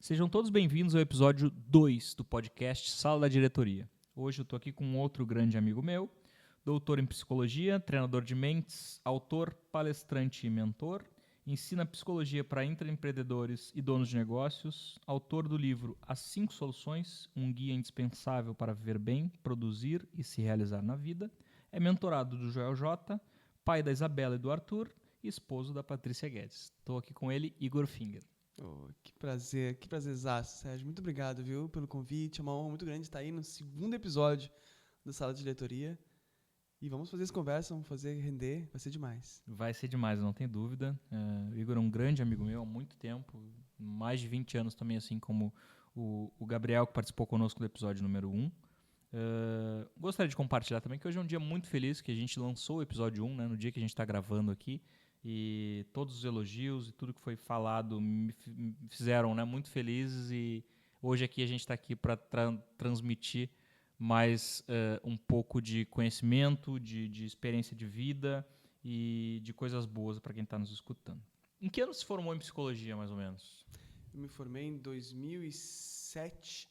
Sejam todos bem-vindos ao episódio 2 do podcast Sala da Diretoria. Hoje eu estou aqui com um outro grande amigo meu, doutor em psicologia, treinador de mentes, autor, palestrante e mentor, ensina psicologia para intraempreendedores e donos de negócios, autor do livro As 5 Soluções, um guia indispensável para viver bem, produzir e se realizar na vida, é mentorado do Joel J., pai da Isabela e do Arthur e esposo da Patrícia Guedes. Estou aqui com ele, Igor Finger. Oh, que prazerzaço, Sérgio. Muito obrigado, viu, pelo convite. É uma honra muito grande estar aí no segundo episódio da Sala de Diretoria. E vamos fazer essa conversa, vamos fazer render, vai ser demais. Vai ser demais, não tem dúvida. O Igor é um grande amigo meu há muito tempo, mais de 20 anos também, assim como o Gabriel, que participou conosco do episódio número 1. Gostaria de compartilhar também que hoje é um dia muito feliz, que a gente lançou o episódio 1, né, no dia que a gente está gravando aqui. E todos os elogios e tudo que foi falado me fizeram, né, muito felizes. E hoje aqui a gente está aqui para transmitir mais um pouco de conhecimento, de experiência de vida e de coisas boas para quem está nos escutando. Em que ano se formou em psicologia, mais ou menos? Eu me formei em 2007,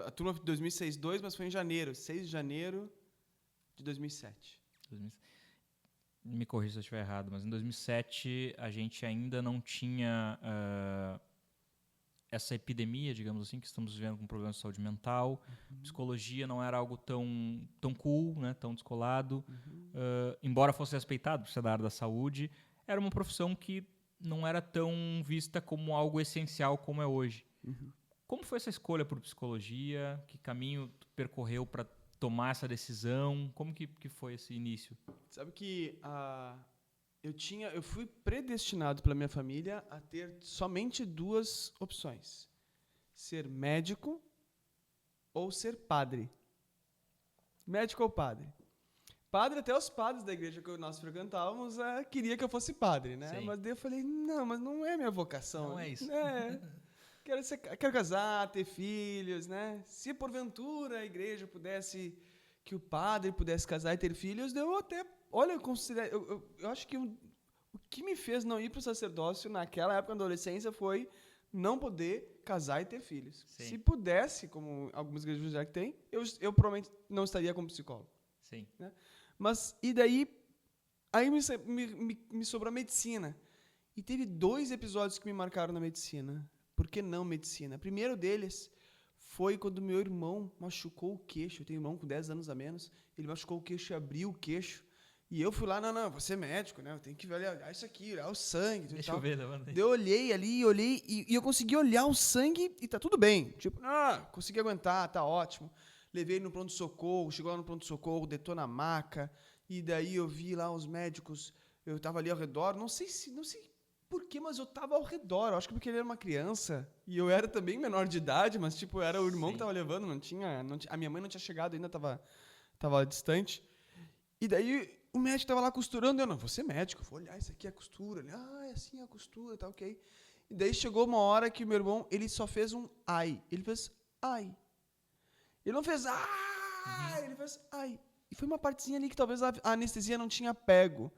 a turma de 2006, 2, mas foi em janeiro, 6 de janeiro de 2007. Me corrija se eu estiver errado, mas em 2007 a gente ainda não tinha essa epidemia, digamos assim, que estamos vivendo com problemas de saúde mental. Psicologia não era algo tão cool, né, tão descolado. Embora fosse respeitado por ser da área da saúde, era uma profissão que não era tão vista como algo essencial como é hoje. Como foi essa escolha por psicologia? Que caminho tu percorreu para tomar essa decisão? Como que foi esse início? Sabe que eu fui predestinado pela minha família a ter somente duas opções: ser médico ou ser padre. Médico ou padre. Padre, até os padres da igreja que nós frequentávamos queria que eu fosse padre, né? Sim. Mas daí eu falei, não, mas não é minha vocação. Não é isso. Quero casar, ter filhos, né? Se porventura a igreja pudesse, que o padre pudesse casar e ter filhos, eu até, olha, eu acho que o que me fez não ir para o sacerdócio naquela época da adolescência foi não poder casar e ter filhos. Sim. Se pudesse, como algumas igrejas já que tem, eu provavelmente não estaria como psicólogo. Sim. Né? Mas, e daí, aí me sobrou a medicina. E teve 2 episódios que me marcaram na medicina. Por que não medicina? O primeiro deles foi quando meu irmão machucou o queixo. Eu tenho um irmão com 10 anos a menos. Ele machucou o queixo e abriu o queixo. E eu fui lá, não, vou ser médico, né? Eu tenho que olhar isso aqui, olhar o sangue. Deixa eu ver, mano. Eu olhei ali, e eu consegui olhar o sangue e tá tudo bem. Tipo, consegui aguentar, tá ótimo. Levei ele no pronto-socorro, chegou lá no pronto-socorro, deitou na maca. E daí eu vi lá os médicos, eu tava ali ao redor, não sei por quê, mas eu tava ao redor. Eu acho que porque ele era uma criança e eu era também menor de idade, mas tipo, era o irmão que tava levando, não tinha, a minha mãe não tinha chegado ainda, tava distante. E daí o médico tava lá costurando, eu não, vou ser médico, vou olhar, isso aqui é a costura. Ele, é assim a costura, tá ok. E daí chegou uma hora que o meu irmão, ele só fez um ai. Ele fez ai. Ele não fez ele fez ai. E foi uma partezinha ali que talvez a anestesia não tinha pego.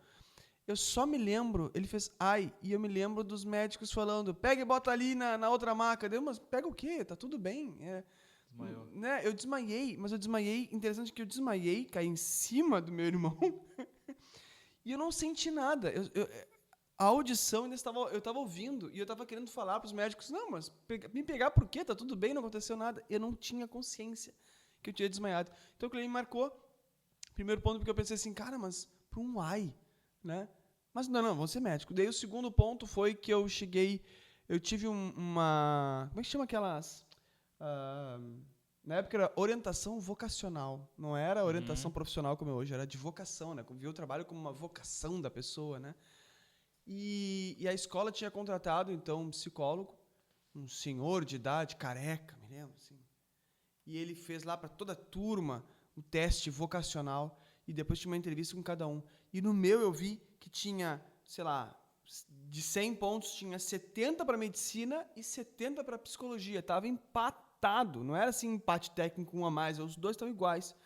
Eu só me lembro, ele fez ai, e eu me lembro dos médicos falando, pega e bota ali na outra maca. Deu, mas pega o quê? Tá tudo bem. Desmaiou. Né? Eu desmaiei, interessante que eu desmaiei, caí em cima do meu irmão, e eu não senti nada. A audição ainda eu estava ouvindo, e eu estava querendo falar para os médicos, não, mas me pegar por quê? Tá tudo bem, não aconteceu nada. Eu não tinha consciência que eu tinha desmaiado. Então o cliente me marcou, primeiro ponto, porque eu pensei assim, cara, mas para um ai, né? Mas não, vou ser médico. Daí o segundo ponto foi que eu tive uma... Como é que chama aquelas... na época era orientação vocacional. Não era orientação profissional como é hoje, era de vocação, né? Via o trabalho como uma vocação da pessoa, né? E a escola tinha contratado, então, um psicólogo, um senhor de idade, careca, me lembro, assim. E ele fez lá para toda a turma o teste vocacional e depois tinha uma entrevista com cada um. E no meu eu vi que tinha, sei lá, de 100 pontos, tinha 70 para medicina e 70 para psicologia. Estava empatado, não era assim empate técnico, um a mais, os dois estavam iguais.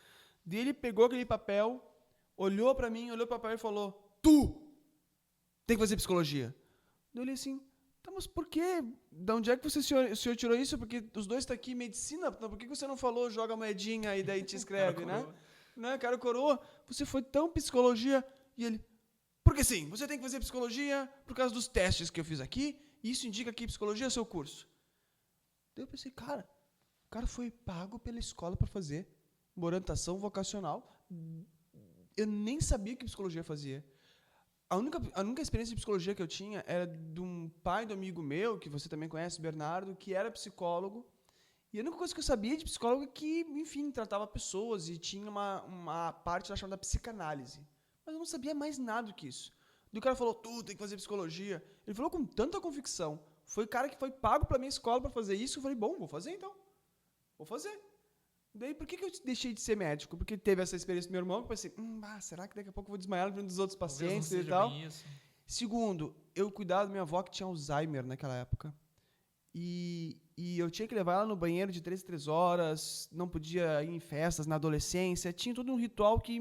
Daí ele pegou aquele papel, olhou para mim, olhou para o papel e falou, tu tem que fazer psicologia. Daí eu olhei assim, Tá, mas por quê? De onde é que o senhor tirou isso? Porque os dois estão aqui em medicina. Por que você não falou, joga a moedinha e daí te escreve, né? Né, cara, coroa, você foi tão psicologia. E ele, porque sim, você tem que fazer psicologia por causa dos testes que eu fiz aqui, e isso indica que psicologia é seu curso. Daí eu pensei, cara, o cara foi pago pela escola para fazer uma orientação vocacional. Eu nem sabia o que psicologia fazia. A única experiência de psicologia que eu tinha era de um pai do amigo meu, que você também conhece, Bernardo, que era psicólogo. E a única coisa que eu sabia de psicólogo é que, enfim, tratava pessoas e tinha uma parte lá chamada psicanálise. Mas eu não sabia mais nada do que isso. E o cara falou, tu tem que fazer psicologia. Ele falou com tanta convicção. Foi o cara que foi pago pela minha escola para fazer isso. Eu falei, bom, vou fazer então. Vou fazer. Daí, por que eu deixei de ser médico? Porque teve essa experiência do meu irmão, que eu pensei, será que daqui a pouco eu vou desmaiar na frente dos outros pacientes e tal? Segundo, eu cuidava da minha avó que tinha Alzheimer naquela época. E eu tinha que levar ela no banheiro de 3 em 3 horas, não podia ir em festas na adolescência, tinha todo um ritual que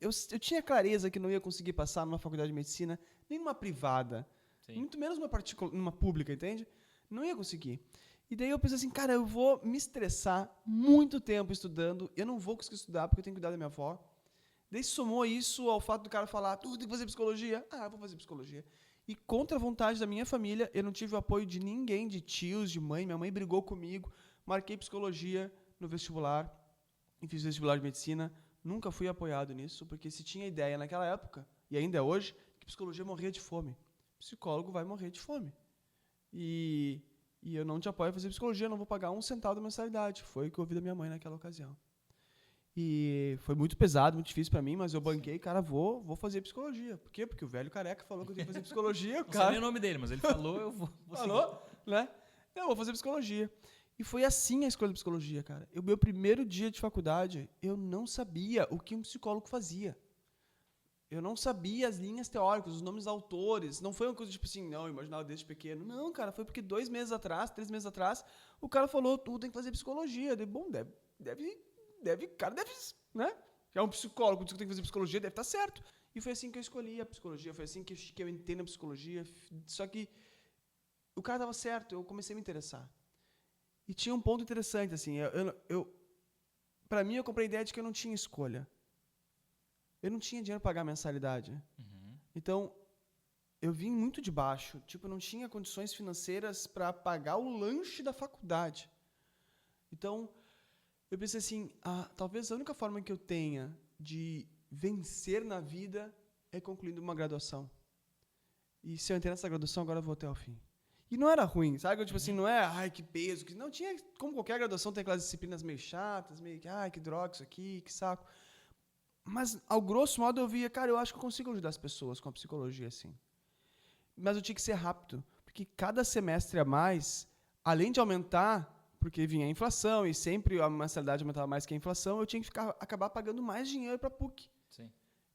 eu tinha clareza que não ia conseguir passar numa faculdade de medicina, nem numa privada, sim, muito menos numa pública, entende? Não ia conseguir. E daí eu pensei assim, cara, eu vou me estressar muito tempo estudando, eu não vou conseguir estudar porque eu tenho que cuidar da minha avó. Daí somou isso ao fato do cara falar, tu tem que fazer psicologia. Eu vou fazer psicologia. E contra a vontade da minha família, eu não tive o apoio de ninguém, de tios, de mãe. Minha mãe brigou comigo. Marquei psicologia no vestibular e fiz vestibular de medicina. Nunca fui apoiado nisso, porque se tinha ideia naquela época, e ainda é hoje, que psicologia morria de fome. Psicólogo vai morrer de fome. E eu não te apoio a fazer psicologia, não vou pagar um centavo da mensalidade. Foi o que eu ouvi da minha mãe naquela ocasião. E foi muito pesado, muito difícil pra mim, mas eu banquei, cara, vou fazer psicologia. Por quê? Porque o velho careca falou que eu tinha que fazer psicologia. Não sei nem o nome dele, mas ele falou, eu vou falou, né? Eu vou fazer psicologia. E foi assim a escolha da psicologia, cara. O meu primeiro dia de faculdade, eu não sabia o que um psicólogo fazia. Eu não sabia as linhas teóricas, os nomes dos autores. Não foi uma coisa tipo assim, não, eu imaginava desde pequeno. Não, cara, foi porque 2 meses atrás, 3 meses atrás, o cara falou, tu tem que fazer psicologia. Daí, bom, cara deve, né? É um psicólogo, diz que tem que fazer psicologia, deve estar certo. E foi assim que eu escolhi a psicologia, foi assim que eu entendo a psicologia. Só que o cara estava certo, eu comecei a me interessar. E tinha um ponto interessante, assim, para mim eu comprei a ideia de que eu não tinha escolha. Eu não tinha dinheiro para pagar a mensalidade. Uhum. Então, eu vim muito de baixo. Tipo, eu não tinha condições financeiras para pagar o lanche da faculdade. Então, eu pensei assim, talvez a única forma que eu tenha de vencer na vida é concluindo uma graduação. E se eu entrar nessa graduação, agora eu vou até o fim. E não era ruim, sabe? Tipo assim, não é, que peso. Não tinha, como qualquer graduação, tem aquelas disciplinas meio chatas, meio que, que droga isso aqui, que saco. Mas, ao grosso modo, eu via, cara, eu acho que eu consigo ajudar as pessoas com a psicologia, assim. Mas eu tinha que ser rápido, porque cada semestre a mais, além de aumentar, porque vinha a inflação e sempre a mensalidade aumentava mais que a inflação, eu tinha que acabar pagando mais dinheiro para a PUC. Sim.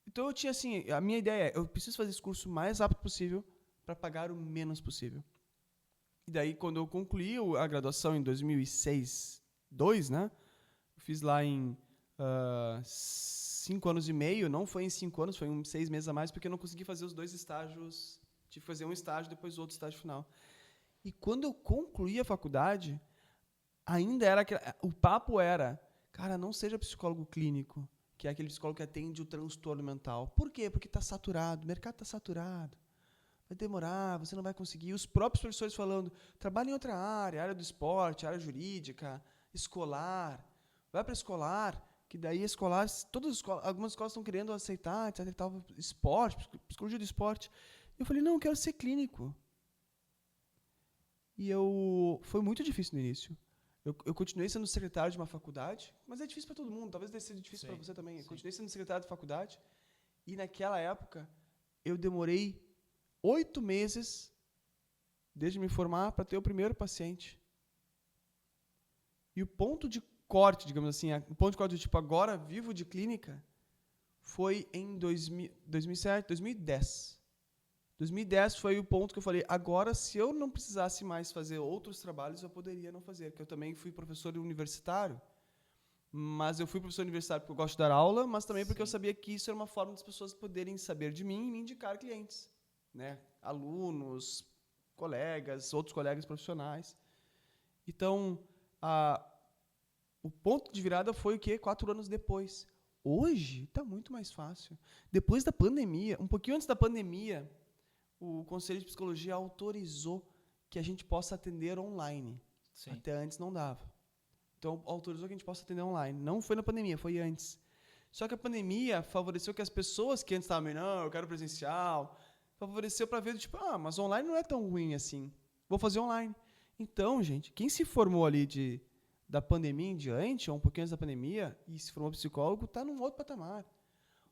Então, eu tinha assim, a minha ideia é, eu preciso fazer esse curso o mais rápido possível para pagar o menos possível. E daí, quando eu concluí a graduação em 2006, né? Eu fiz lá em 5 anos e meio, não foi em 5 anos, foi em 6 meses a mais, porque eu não consegui fazer os 2 estágios, tive que fazer um estágio, depois outro estágio final. E quando eu concluí a faculdade, ainda era o papo era, cara, não seja psicólogo clínico, que é aquele psicólogo que atende o transtorno mental. Por quê? Porque está saturado, o mercado está saturado. Vai demorar, você não vai conseguir. Os próprios professores falando, trabalha em outra área do esporte, área jurídica, escolar. Vai para escolar, que daí escolar, algumas escolas estão querendo aceitar, etc, tal, esporte, psicologia do esporte. Eu falei, não, eu quero ser clínico. E foi muito difícil no início. Eu continuei sendo secretário de uma faculdade, mas é difícil para todo mundo, talvez tenha sido difícil para você também. Eu continuei sendo secretário de faculdade, e naquela época, eu demorei 8 meses, desde me formar, para ter o primeiro paciente. E o ponto de corte, digamos assim, o ponto de corte do tipo, agora vivo de clínica, foi em 2007, 2010. 2010 foi o ponto que eu falei, agora, se eu não precisasse mais fazer outros trabalhos, eu poderia não fazer, porque eu também fui professor universitário, mas eu fui professor universitário porque eu gosto de dar aula, mas também porque eu sabia que isso era uma forma das pessoas poderem saber de mim e me indicar clientes, né? Alunos, colegas, outros colegas profissionais. Então, o ponto de virada foi o quê? 4 anos depois. Hoje está muito mais fácil. Depois da pandemia, um pouquinho antes da pandemia, o Conselho de Psicologia autorizou que a gente possa atender online. Sim. Até antes não dava. Então, autorizou que a gente possa atender online. Não foi na pandemia, foi antes. Só que a pandemia favoreceu que as pessoas que antes estavam, não, eu quero presencial, favoreceu para ver, tipo, mas online não é tão ruim assim. Vou fazer online. Então, gente, quem se formou ali da pandemia em diante, ou um pouquinho antes da pandemia, e se formou psicólogo, está num outro patamar.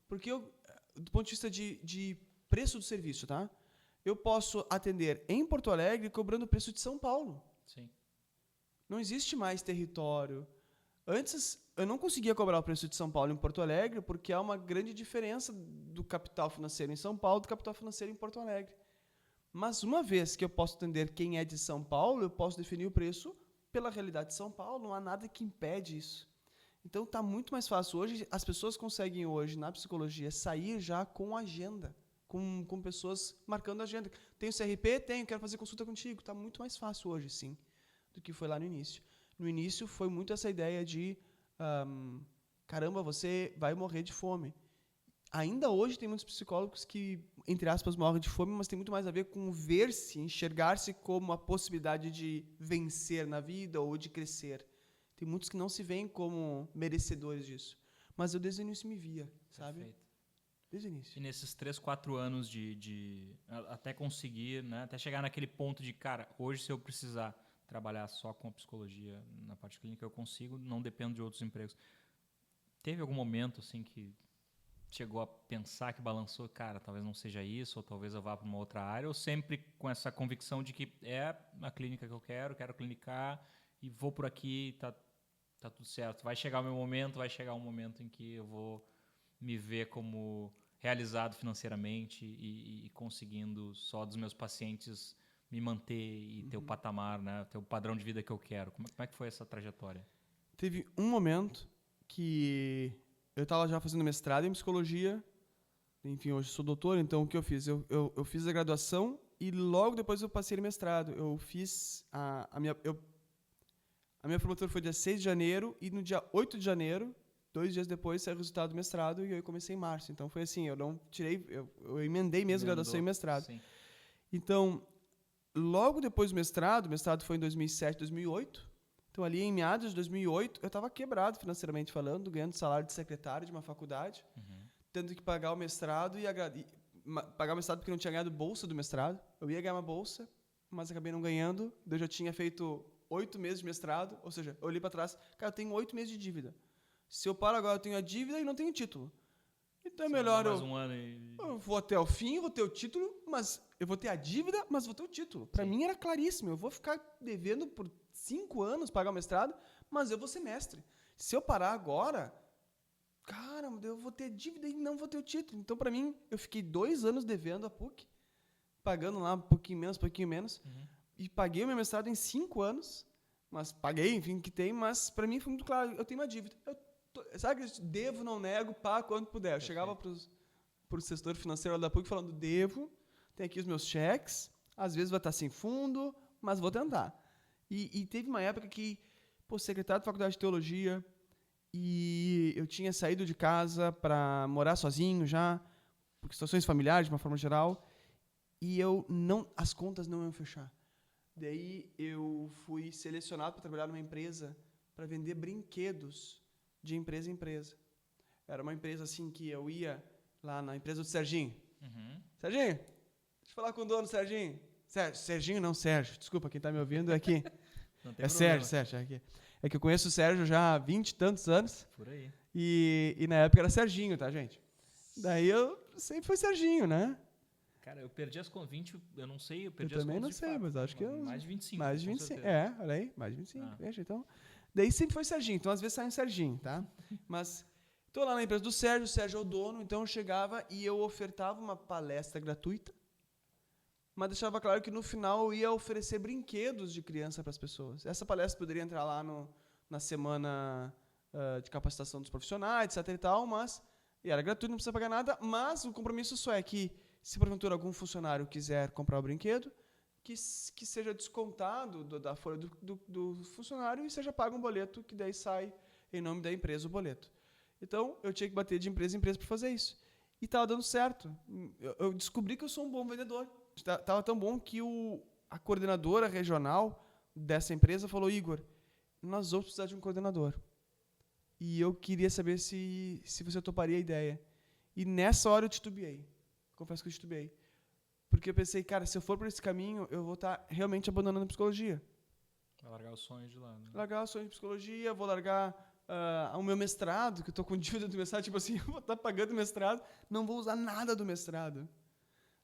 Porque, do ponto de vista de preço do serviço, tá? Eu posso atender em Porto Alegre cobrando o preço de São Paulo. Sim. Não existe mais território. Antes, eu não conseguia cobrar o preço de São Paulo em Porto Alegre porque há uma grande diferença do capital financeiro em São Paulo do capital financeiro em Porto Alegre. Mas uma vez que eu posso atender quem é de São Paulo, eu posso definir o preço pela realidade de São Paulo. Não há nada que impede isso. Então, está muito mais fácil. Hoje, as pessoas conseguem hoje, na psicologia, sair já com agenda. Com pessoas marcando agenda. Tenho CRP? Tenho. Quero fazer consulta contigo. Está muito mais fácil hoje, sim, do que foi lá no início. No início, foi muito essa ideia de caramba, você vai morrer de fome. Ainda hoje tem muitos psicólogos que, entre aspas, morrem de fome, mas tem muito mais a ver com ver-se, enxergar-se como a possibilidade de vencer na vida ou de crescer. Tem muitos que não se veem como merecedores disso. Mas eu desde o início me via, sabe? Perfeito. Desde o início. E nesses 3, 4 anos até conseguir, né, até chegar naquele ponto de, cara, hoje se eu precisar trabalhar só com a psicologia na parte clínica, eu consigo, não dependo de outros empregos. Teve algum momento assim que chegou a pensar, que balançou, cara, talvez não seja isso, ou talvez eu vá para uma outra área, ou sempre com essa convicção de que é a clínica que eu quero clinicar e vou por aqui, tá tudo certo. Vai chegar um momento em que eu vou me ver como realizado financeiramente e conseguindo só dos meus pacientes me manter e ter o patamar, né, ter o padrão de vida que eu quero. Como é que foi essa trajetória? Teve um momento que eu estava já fazendo mestrado em psicologia. Enfim, hoje sou doutor, então o que eu fiz? Eu fiz a graduação e logo depois eu passei no mestrado. Eu fiz a minha formatura foi dia 6 de janeiro e no dia 8 de janeiro, 2 dias depois, saiu o resultado do mestrado e eu comecei em março. Então foi assim, eu não tirei, eu emendei mesmo graduação e mestrado. Sim. Então, logo depois do mestrado, o mestrado foi em 2007, 2008. Então, ali em meados de 2008, eu estava quebrado financeiramente falando, ganhando salário de secretário de uma faculdade, tendo que pagar o mestrado pagar o mestrado porque eu não tinha ganhado bolsa do mestrado. Eu ia ganhar uma bolsa, mas acabei não ganhando. Eu já tinha feito 8 meses de mestrado, ou seja, eu olhei para trás, cara, eu tenho 8 meses de dívida. Se eu paro agora, eu tenho a dívida e não tenho título. Então é melhor mais um ano eu vou até o fim, vou ter o título, mas eu vou ter a dívida, mas vou ter o título. Para mim era claríssimo, eu vou ficar devendo por 5 anos pagar o mestrado, mas eu vou ser mestre. Se eu parar agora, caramba, eu vou ter dívida e não vou ter o título. Então, para mim, eu fiquei 2 anos devendo a PUC, pagando lá um pouquinho menos, e paguei o meu mestrado em 5 anos, mas paguei, enfim, que tem, mas para mim foi muito claro, eu tenho uma dívida. Sabe que devo, não nego, pago quando puder. Eu chegava para o setor financeiro da PUC falando, devo, tem aqui os meus cheques, às vezes vai estar sem fundo, mas vou tentar. E teve uma época que, secretário da faculdade de teologia, e eu tinha saído de casa para morar sozinho já, por situações familiares, de uma forma geral, e as contas não iam fechar. Daí eu fui selecionado para trabalhar numa empresa para vender brinquedos de empresa em empresa. Era uma empresa assim que eu ia lá na empresa do Serginho. Serginho, deixa eu falar com o dono, Serginho. Serginho não, Sérgio. Desculpa, quem está me ouvindo é aqui. Não tem é problema. Sérgio. É, aqui. É que eu conheço o Sérgio já há 20 e tantos anos. Por aí. E na época era Serginho, tá, gente? Daí eu sempre fui Serginho, né? Cara, eu perdi as contas, 20, eu não sei, eu perdi eu as também contas não sei, fato, mas acho que mais de 25. Mais de 25, olha aí, mais de 25, veja, então. Daí sempre foi Serginho, então às vezes sai um Serginho, tá? Mas tô lá na empresa do Sérgio, o Sérgio é o dono, então eu chegava e eu ofertava uma palestra gratuita, mas deixava claro que no final eu ia oferecer brinquedos de criança para as pessoas. Essa palestra poderia entrar lá na semana de capacitação dos profissionais, etc e tal, mas e era gratuito, não precisa pagar nada, mas o compromisso só é que se porventura algum funcionário quiser comprar o brinquedo, que seja descontado da folha do funcionário e seja pago um boleto, que daí sai em nome da empresa o boleto. Então, eu tinha que bater de empresa em empresa para fazer isso. E estava dando certo. Eu descobri que eu sou um bom vendedor. Estava tão bom que a coordenadora regional dessa empresa falou, Igor, nós vamos precisar de um coordenador. E eu queria saber se você toparia a ideia. E nessa hora eu titubeei. Confesso que eu titubeei. Porque eu pensei, cara, se eu for por esse caminho, eu vou estar realmente abandonando a psicologia. Vai largar o sonho de lado. Né? Largar o sonho de psicologia, vou largar o meu mestrado, que eu estou com dívida do mestrado, tipo assim, eu vou estar pagando o mestrado, não vou usar nada do mestrado.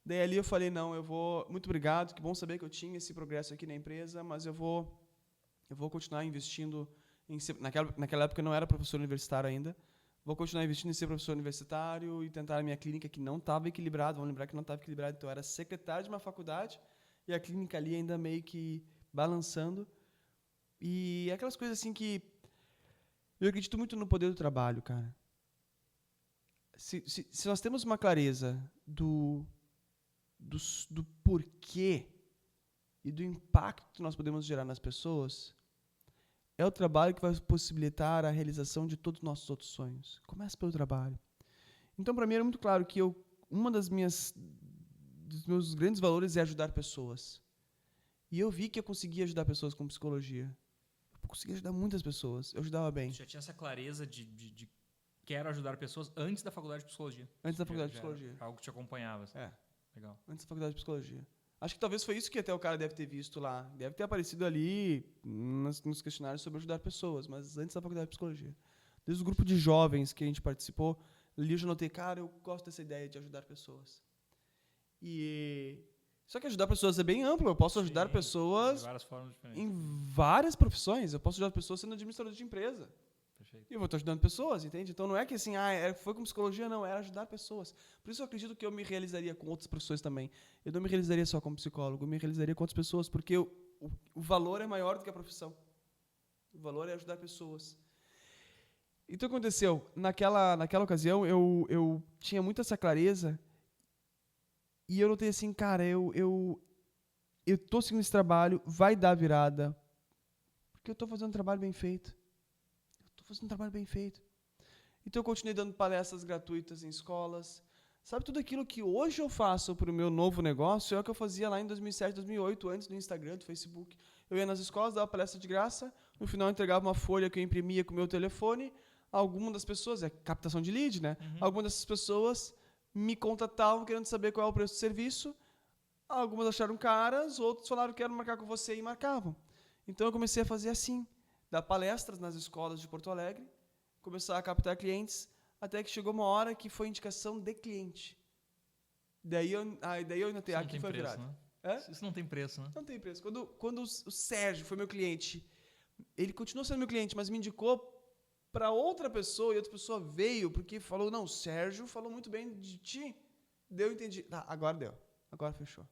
Daí ali eu falei, não, eu vou, muito obrigado, que bom saber que eu tinha esse progresso aqui na empresa, mas eu vou continuar investindo, naquela época eu não era professor universitário ainda, vou continuar investindo em ser professor universitário e tentar a minha clínica, que não estava equilibrada, vamos lembrar que não estava equilibrada, então eu era secretário de uma faculdade e a clínica ali ainda meio que balançando. E aquelas coisas assim que eu acredito muito no poder do trabalho, cara. Se nós temos uma clareza do porquê e do impacto que nós podemos gerar nas pessoas, é o trabalho que vai possibilitar a realização de todos os nossos outros sonhos. Começa pelo trabalho. Então, para mim, era muito claro que dos meus grandes valores é ajudar pessoas. E eu vi que eu conseguia ajudar pessoas com psicologia. Eu conseguia ajudar muitas pessoas. Eu ajudava bem. Você já tinha essa clareza de quero ajudar pessoas antes da faculdade de psicologia? Antes da faculdade de psicologia. Algo que te acompanhava. Assim. Legal. Antes da faculdade de psicologia. Acho que talvez foi isso que até o cara deve ter visto lá. Deve ter aparecido ali nos questionários sobre ajudar pessoas, mas antes da faculdade de psicologia. Desde o grupo de jovens que a gente participou, ali eu já notei, cara, eu gosto dessa ideia de ajudar pessoas. Só que ajudar pessoas é bem amplo. Eu posso ajudar pessoas de várias formas diferentes. em várias profissões. Eu posso ajudar pessoas sendo administrador de empresa. Perfeito. E eu vou estar ajudando pessoas, entende? Então não é que assim, foi com psicologia, não, era ajudar pessoas. Por isso eu acredito que eu me realizaria com outras profissões também. Eu não me realizaria só como psicólogo, eu me realizaria com outras pessoas, porque o valor é maior do que a profissão. O valor é ajudar pessoas. Então o que aconteceu? Naquela ocasião, eu tinha muito essa clareza e eu notei assim, cara, eu tô seguindo esse trabalho, vai dar virada, porque eu tô fazendo um trabalho bem feito. Fazendo um trabalho bem feito. Então eu continuei dando palestras gratuitas em escolas. Sabe, tudo aquilo que hoje eu faço para o meu novo negócio é o que eu fazia lá em 2007, 2008, antes do Instagram, do Facebook. Eu ia nas escolas, dava palestra de graça, no final eu entregava uma folha que eu imprimia com o meu telefone. Algumas das pessoas, captação de lead, né? Algumas dessas pessoas me contatavam querendo saber qual é o preço do serviço. Algumas acharam caras, outros falaram que quero marcar com você e marcavam. Então eu comecei a fazer assim. Dar palestras nas escolas de Porto Alegre, começar a captar clientes, até que chegou uma hora que foi indicação de cliente. Daí eu notei, aqui foi preço, virado. Né? Isso não tem preço, né? Não tem preço. Quando o Sérgio foi meu cliente, ele continuou sendo meu cliente, mas me indicou para outra pessoa, e outra pessoa veio, porque falou, não, o Sérgio falou muito bem de ti. Daí eu entendi, tá, agora deu, agora fechou.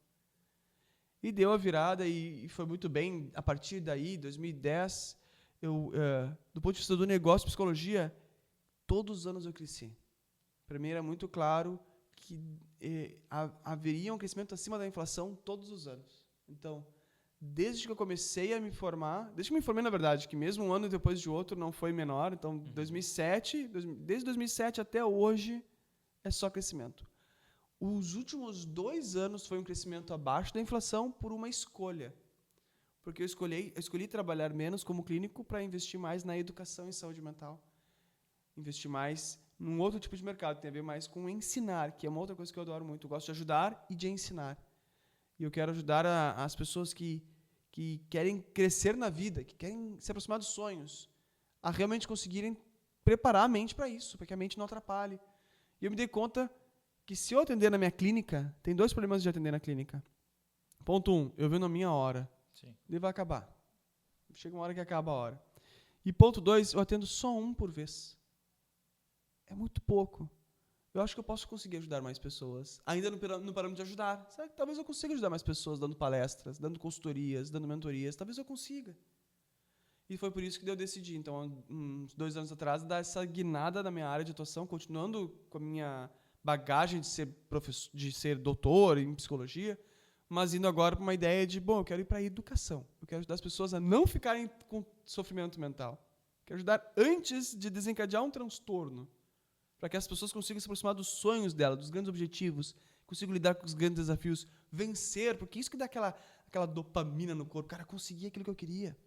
E deu a virada, e foi muito bem. A partir daí, 2010... do ponto de vista do negócio de psicologia, todos os anos eu cresci. Para mim era muito claro que haveria um crescimento acima da inflação todos os anos. Então, desde que eu comecei a me formar, desde que me formei, na verdade, que mesmo um ano depois de outro não foi menor, então, desde 2007 até hoje, é só crescimento. Os últimos 2 anos foi um crescimento abaixo da inflação por uma escolha. Porque eu escolhi trabalhar menos como clínico para investir mais na educação em saúde mental. Investir mais num outro tipo de mercado, que tem a ver mais com ensinar, que é uma outra coisa que eu adoro muito. Eu gosto de ajudar e de ensinar. E eu quero ajudar as pessoas que querem crescer na vida, que querem se aproximar dos sonhos, a realmente conseguirem preparar a mente para isso, para que a mente não atrapalhe. E eu me dei conta que se eu atender na minha clínica, tem 2 problemas de atender na clínica. Ponto 1, eu vendo a minha hora. Sim. Ele vai acabar. Chega uma hora que acaba a hora. E ponto 2, eu atendo só 1 por vez. É muito pouco. Eu acho que eu posso conseguir ajudar mais pessoas. Ainda no parâmetro de ajudar. Sabe? Talvez eu consiga ajudar mais pessoas dando palestras, dando consultorias, dando mentorias. Talvez eu consiga. E foi por isso que eu decidi, então, uns 2 anos atrás, dar essa guinada na minha área de atuação, continuando com a minha bagagem de ser doutor em psicologia, mas indo agora para uma ideia de, bom, eu quero ir para a educação. Eu quero ajudar as pessoas a não ficarem com sofrimento mental. Quero ajudar antes de desencadear um transtorno, para que as pessoas consigam se aproximar dos sonhos dela, dos grandes objetivos, consigam lidar com os grandes desafios, vencer, porque isso que dá aquela dopamina no corpo. Cara, consegui aquilo que eu queria.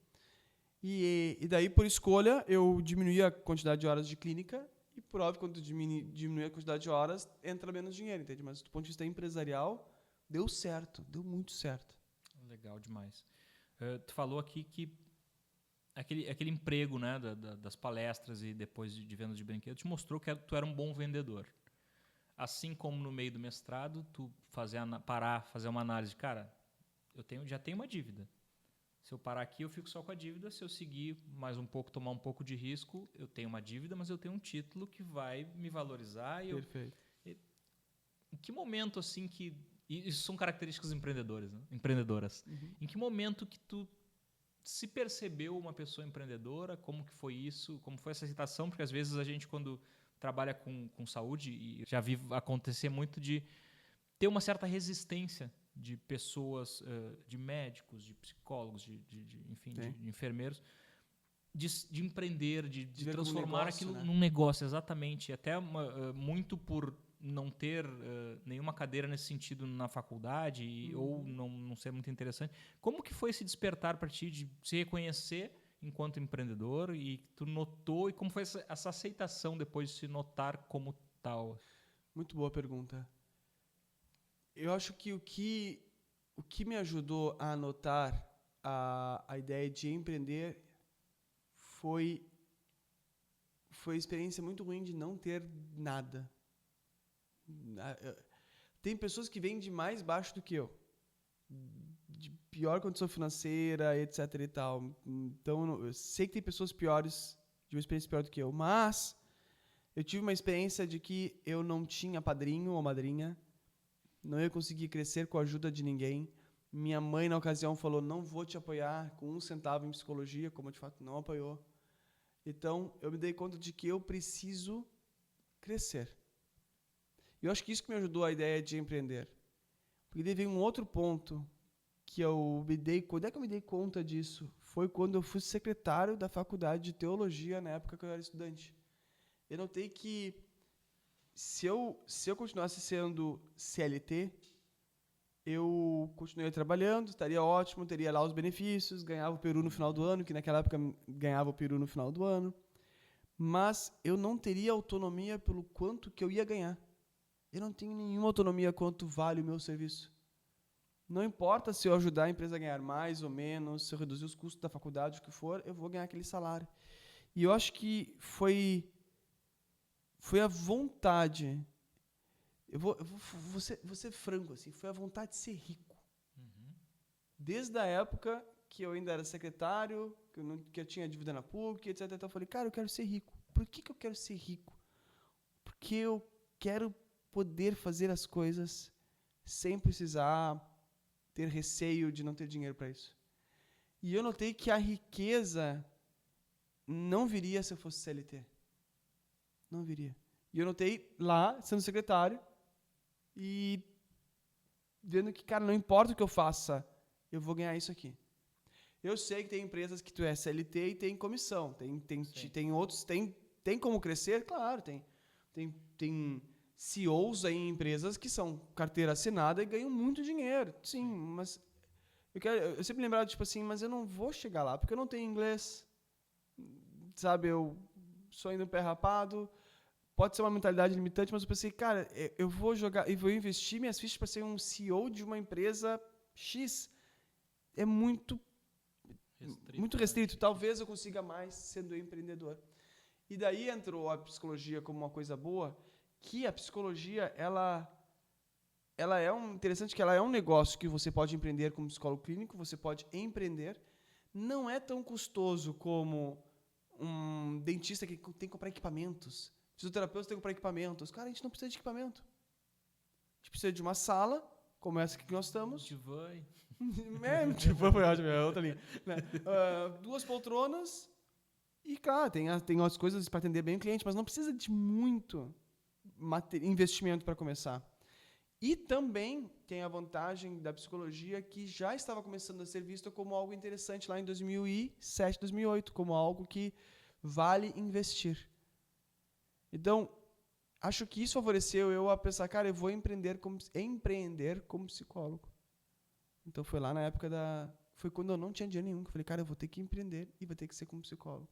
E daí, por escolha, eu diminuí a quantidade de horas de clínica e, por óbvio, quando diminuir a quantidade de horas, entra menos dinheiro, entende? Mas, do ponto de vista empresarial, deu certo, deu muito certo. Legal demais. Tu falou aqui que aquele emprego, né, das palestras e depois de venda de brinquedos te mostrou que tu era um bom vendedor. Assim como no meio do mestrado, tu fazer uma análise. Cara, já tenho uma dívida. Se eu parar aqui, eu fico só com a dívida. Se eu seguir mais um pouco, tomar um pouco de risco, eu tenho uma dívida, mas eu tenho um título que vai me valorizar. Perfeito. Em que momento, assim, que... Isso são características empreendedoras, né? Empreendedoras. Uhum. Em que momento que tu se percebeu uma pessoa empreendedora? Como que foi isso? Como foi essa aceitação? Porque, às vezes, a gente, quando trabalha com saúde, e já vi acontecer muito de ter uma certa resistência de pessoas, de médicos, de psicólogos, enfim, de enfermeiros, de empreender, de transformar negócio, aquilo, né? num negócio, exatamente. Até muito por não ter nenhuma cadeira nesse sentido na faculdade ou não ser muito interessante. Como que foi esse despertar para ti de se reconhecer enquanto empreendedor e tu notou, e como foi essa aceitação depois de se notar como tal? Muito boa pergunta. Eu acho que o que me ajudou a notar a ideia de empreender foi a experiência muito ruim de não ter nada. Tem pessoas que vêm de mais baixo do que eu, de pior condição financeira, etc. e tal. Então, eu sei que tem pessoas piores, de uma experiência pior do que eu, mas eu tive uma experiência de que eu não tinha padrinho ou madrinha, não ia conseguir crescer com a ajuda de ninguém. Minha mãe, na ocasião, falou, não vou te apoiar com 1 centavo em psicologia, como de fato não apoiou. Então, eu me dei conta de que eu preciso crescer. E eu acho que isso que me ajudou a ideia de empreender. Porque daí veio um outro ponto que eu me dei... Quando é que eu me dei conta disso? Foi quando eu fui secretário da faculdade de teologia, na época que eu era estudante. Eu notei que se eu continuasse sendo CLT, eu continuaria trabalhando, estaria ótimo, teria lá os benefícios, ganhava o peru no final do ano, que naquela época ganhava o peru no final do ano, mas eu não teria autonomia pelo quanto que eu ia ganhar. Eu não tenho nenhuma autonomia quanto vale o meu serviço. Não importa se eu ajudar a empresa a ganhar mais ou menos, se eu reduzir os custos da faculdade, o que for, eu vou ganhar aquele salário. E eu acho que foi a vontade. Eu vou ser franco, assim, foi a vontade de ser rico. Desde a época que eu ainda era secretário, que eu tinha dívida na PUC, etc. Então eu falei, cara, eu quero ser rico. Por que eu quero ser rico? Porque eu quero poder fazer as coisas sem precisar ter receio de não ter dinheiro para isso. E eu notei que a riqueza não viria se eu fosse CLT. Não viria. E eu notei lá, sendo secretário, e vendo que, cara, não importa o que eu faça, eu vou ganhar isso aqui. Eu sei que tem empresas que tu é CLT e tem comissão. Tem outros, tem como crescer? Claro, tem CEOs aí em empresas que são carteira assinada e ganham muito dinheiro. Sim, mas eu sempre lembrava, tipo assim, mas eu não vou chegar lá, porque eu não tenho inglês. Sabe, eu sou ainda um pé rapado. Pode ser uma mentalidade limitante, mas eu pensei, cara, eu vou jogar e vou investir minhas fichas para ser um CEO de uma empresa X. É muito restrito. Talvez eu consiga mais sendo empreendedor. E daí entrou a psicologia como uma coisa boa, que a psicologia, ela é interessante que ela é um negócio que você pode empreender como psicólogo clínico, você pode empreender. Não é tão custoso como um dentista que tem que comprar equipamentos. Fisioterapeuta tem que comprar equipamentos. Cara, a gente não precisa de equipamento. A gente precisa de uma sala, como essa que nós estamos. Divã. Divã foi ótimo, é outra linha. 2 poltronas e, claro, tem outras coisas para atender bem o cliente, mas não precisa de muito investimento para começar. E também tem a vantagem da psicologia que já estava começando a ser vista como algo interessante lá em 2007, 2008, como algo que vale investir. Então, acho que isso favoreceu eu a pensar, cara, eu vou empreender como psicólogo. Então, foi lá na época foi quando eu não tinha dinheiro nenhum, que eu falei, cara, eu vou ter que empreender e vou ter que ser como psicólogo.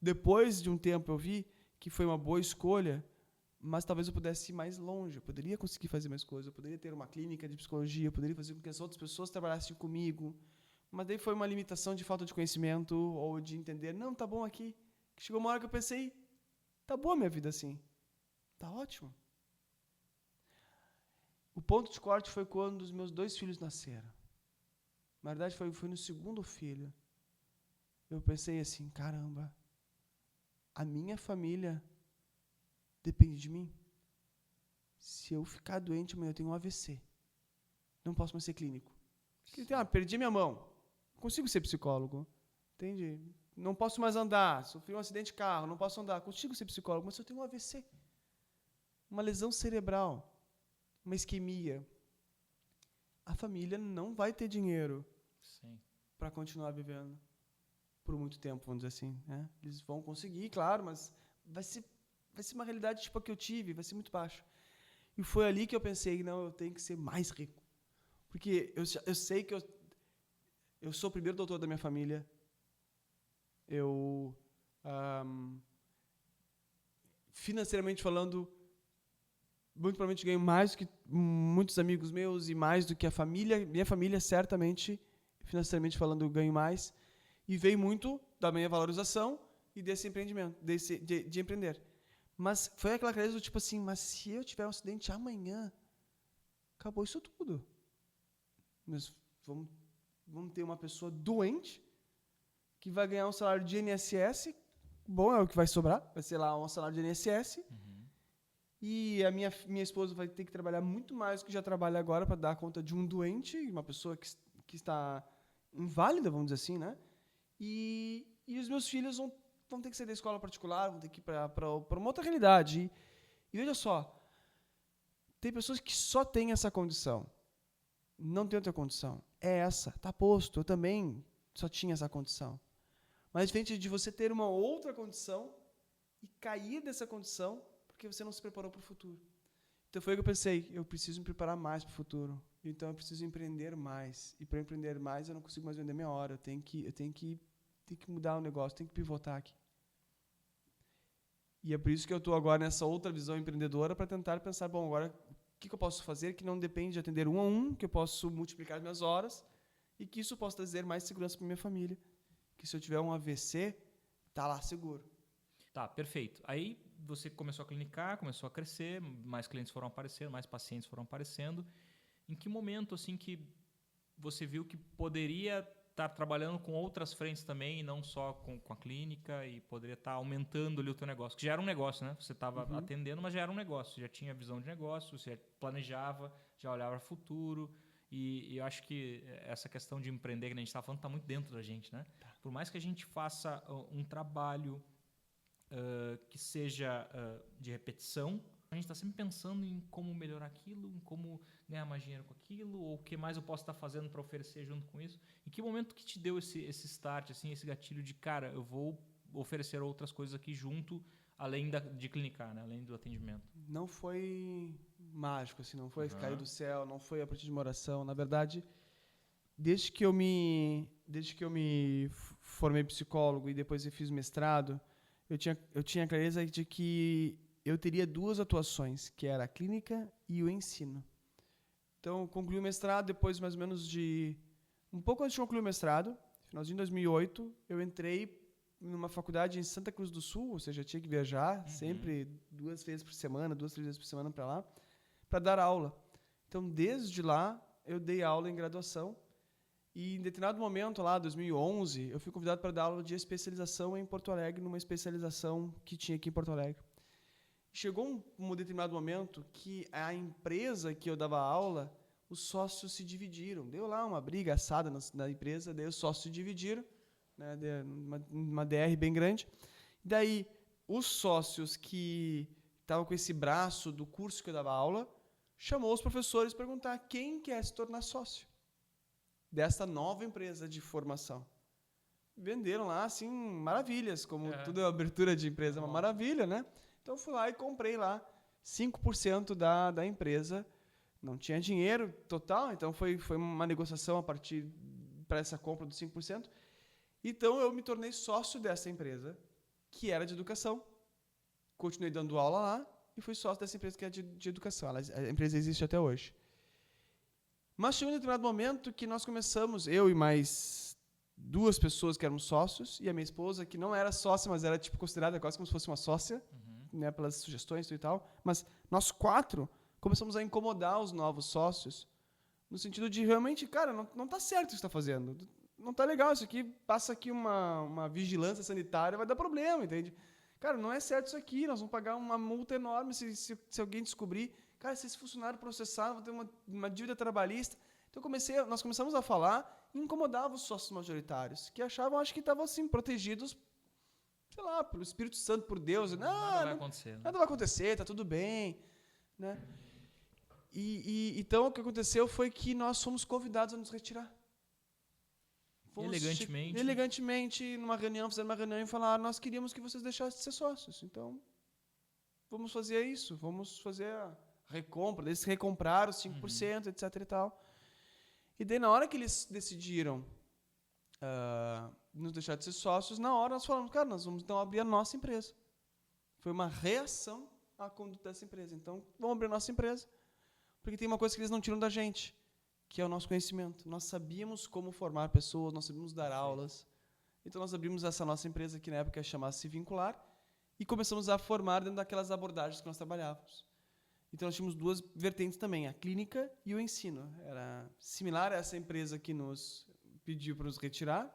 Depois de um tempo eu vi que foi uma boa escolha, mas talvez eu pudesse ir mais longe, eu poderia conseguir fazer mais coisas, eu poderia ter uma clínica de psicologia, eu poderia fazer com que as outras pessoas trabalhassem comigo, mas daí foi uma limitação de falta de conhecimento ou de entender, não, tá bom aqui. Chegou uma hora que eu pensei, tá boa a minha vida assim, tá ótimo. O ponto de corte foi quando os meus 2 filhos nasceram. Na verdade, foi no segundo filho. Eu pensei assim, caramba, a minha família depende de mim. Se eu ficar doente amanhã, eu tenho um AVC. Não posso mais ser clínico. Perdi minha mão. Consigo ser psicólogo. Entende? Não posso mais andar. Sofri um acidente de carro, não posso andar. Consigo ser psicólogo, mas eu tenho um AVC. Uma lesão cerebral. Uma isquemia. A família não vai ter dinheiro para continuar vivendo por muito tempo, vamos dizer assim. Né? Eles vão conseguir, claro, mas vai ser uma realidade tipo a que eu tive, vai ser muito baixo. E foi ali que eu pensei, não, eu tenho que ser mais rico. Porque eu sei que eu sou o primeiro doutor da minha família. Eu, financeiramente falando, muito provavelmente ganho mais do que muitos amigos meus e mais do que a família. Minha família, certamente, financeiramente falando, eu ganho mais. E veio muito da minha valorização e desse empreendimento, de empreender. Mas foi aquela coisa do tipo assim, mas se eu tiver um acidente amanhã, acabou isso tudo. Mas vamos ter uma pessoa doente que vai ganhar um salário de INSS, bom, é o que vai sobrar, vai ser lá um salário de INSS, e a minha esposa vai ter que trabalhar muito mais do que já trabalha agora para dar conta de um doente, uma pessoa que está inválida, vamos dizer assim, né? E os meus filhos vão ter que sair da escola particular, vão ter que ir para uma outra realidade. E veja só, tem pessoas que só têm essa condição. Não tem outra condição. É essa, tá posto. Eu também só tinha essa condição. Mas diferente de você ter uma outra condição e cair dessa condição porque você não se preparou para o futuro. Então foi o que eu pensei, eu preciso me preparar mais para o futuro. Então eu preciso empreender mais. E para empreender mais eu não consigo mais vender minha hora. Eu tenho que mudar o negócio, tenho que pivotar aqui. E é por isso que eu estou agora nessa outra visão empreendedora para tentar pensar, bom, agora o que eu posso fazer que não depende de atender um a um, que eu posso multiplicar minhas horas e que isso possa trazer mais segurança para minha família. Que se eu tiver um AVC, tá lá seguro. Tá, perfeito. Aí você começou a clinicar, começou a crescer, mais clientes foram aparecendo, mais pacientes foram aparecendo. Em que momento assim que você viu que poderia estar trabalhando com outras frentes também, e não só com a clínica, e poderia estar aumentando ali o teu negócio? Que já era um negócio, né? Você estava atendendo, mas já era um negócio. Já tinha visão de negócio, você planejava, já olhava para o futuro. E eu acho que essa questão de empreender, que a gente estava falando, está muito dentro da gente, né? Tá. Por mais que a gente faça um trabalho que seja de repetição, a gente está sempre pensando em como melhorar aquilo, em como ganhar mais dinheiro com aquilo, ou o que mais eu posso estar fazendo para oferecer junto com isso. Em que momento que te deu esse start, assim, esse gatilho de, cara, eu vou oferecer outras coisas aqui junto, além de clinicar, né? Além do atendimento? Não foi mágico, assim, não foi cair do céu, não foi a partir de uma oração. Na verdade, desde que eu me formei psicólogo e depois eu fiz mestrado, eu tinha clareza de que eu teria 2 atuações, que era a clínica e o ensino. Então, concluí o mestrado, depois mais ou menos um pouco antes de concluir o mestrado, finalzinho de 2008, eu entrei numa faculdade em Santa Cruz do Sul, ou seja, eu tinha que viajar sempre 2 vezes por semana, 2, 3 vezes por semana para lá, para dar aula. Então, desde lá, eu dei aula em graduação. E em determinado momento, lá, 2011, eu fui convidado para dar aula de especialização em Porto Alegre, numa especialização que tinha aqui em Porto Alegre. Chegou um determinado momento que a empresa que eu dava aula, os sócios se dividiram. Deu lá uma briga assada na empresa, daí os sócios se dividiram, né, uma DR bem grande. Daí, os sócios que estavam com esse braço do curso que eu dava aula, chamou os professores para perguntar quem quer se tornar sócio dessa nova empresa de formação. Venderam lá, assim, maravilhas, como toda abertura de empresa é uma maravilha, né? Então, eu fui lá e comprei lá 5% da empresa. Não tinha dinheiro total, então foi uma negociação a partir para essa compra dos 5%. Então, eu me tornei sócio dessa empresa, que era de educação. Continuei dando aula lá e fui sócio dessa empresa que é de educação. A empresa existe até hoje. Mas chegou um determinado momento que nós começamos, eu e mais 2 pessoas que éramos sócios, e a minha esposa, que não era sócia, mas era tipo considerada quase como se fosse uma sócia, né, pelas sugestões e tal. Mas nós 4 começamos a incomodar os novos sócios, no sentido de realmente, cara, não está certo o que você está fazendo. Não está legal isso aqui, passa aqui uma vigilância sanitária, vai dar problema, entende? Cara, não é certo isso aqui, nós vamos pagar uma multa enorme se alguém descobrir. Cara, se esse funcionário processar, vão ter uma dívida trabalhista. Então, nós começamos a falar e incomodava os sócios majoritários, que achavam, acho que estavam assim, protegidos, sei lá, pelo Espírito Santo, por Deus. Nada vai acontecer. Nada vai acontecer, tá tudo bem. Né? Então, o que aconteceu foi que nós fomos convidados a nos retirar. Elegantemente, numa reunião, fizeram uma reunião e falaram, nós queríamos que vocês deixassem de ser sócios. Então, vamos fazer isso, vamos fazer a recompra. Eles recompraram os 5%, etc. e tal. E daí, na hora que eles decidiram nos deixar de ser sócios, na hora nós falamos, cara, nós vamos então abrir a nossa empresa. Foi uma reação à conduta dessa empresa. Então, vamos abrir a nossa empresa, porque tem uma coisa que eles não tiram da gente, que é o nosso conhecimento. Nós sabíamos como formar pessoas, nós sabíamos dar aulas. Então, nós abrimos essa nossa empresa, que na época chamava-se Vincular, e começamos a formar dentro daquelas abordagens que nós trabalhávamos. Então, nós tínhamos 2 vertentes também, a clínica e o ensino. Era similar a essa empresa que nos pediu para nos retirar,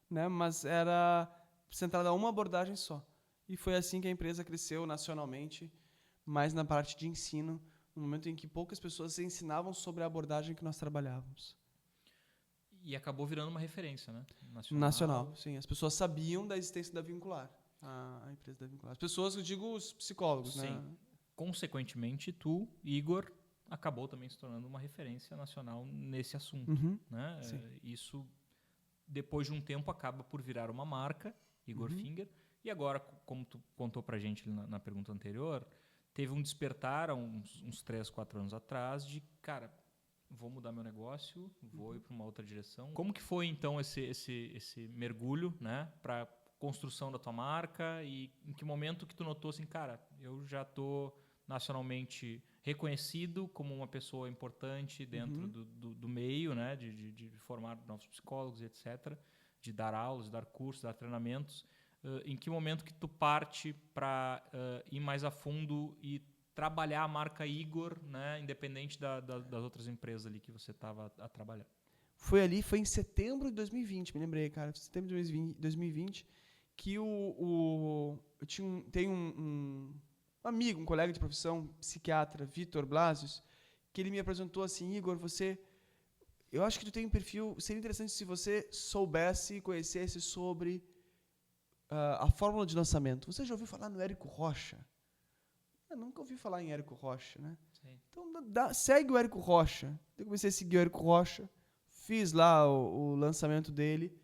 né, mas era centrada a uma abordagem só. E foi assim que a empresa cresceu nacionalmente, mais na parte de ensino, no momento em que poucas pessoas ensinavam sobre a abordagem que nós trabalhávamos. E acabou virando uma referência, né? Nacional, sim. As pessoas sabiam da existência da Vincular, a empresa da Vincular. As pessoas, eu digo os psicólogos, sim. Né? Consequentemente, tu, Igor, acabou também se tornando uma referência nacional nesse assunto. Né? Isso, depois de um tempo, acaba por virar uma marca, Igor Finger. E agora, como tu contou pra gente na pergunta anterior, teve um despertar há uns 3, 4 anos atrás de, cara, vou mudar meu negócio, vou ir para uma outra direção. Como que foi, então, esse mergulho, né, para construção da tua marca, e em que momento que tu notou assim, cara, eu já estou nacionalmente reconhecido como uma pessoa importante dentro do meio, né, de formar novos psicólogos, etc., de dar aulas, de dar cursos, dar treinamentos. Em que momento que tu parte para ir mais a fundo e trabalhar a marca Igor, né, independente das outras empresas ali que você estava a trabalhar? Foi em setembro de 2020, me lembrei, cara, setembro de 2020, que tenho um amigo, um colega de profissão, psiquiatra, Vitor Blasius, que ele me apresentou assim, Igor, eu acho que tu tem um perfil, seria interessante se você soubesse e conhecesse sobre a fórmula de lançamento. Você já ouviu falar no Érico Rocha? Eu nunca ouvi falar em Érico Rocha, né? Sim. Então, segue o Érico Rocha. Eu comecei a seguir o Érico Rocha, fiz lá o lançamento dele,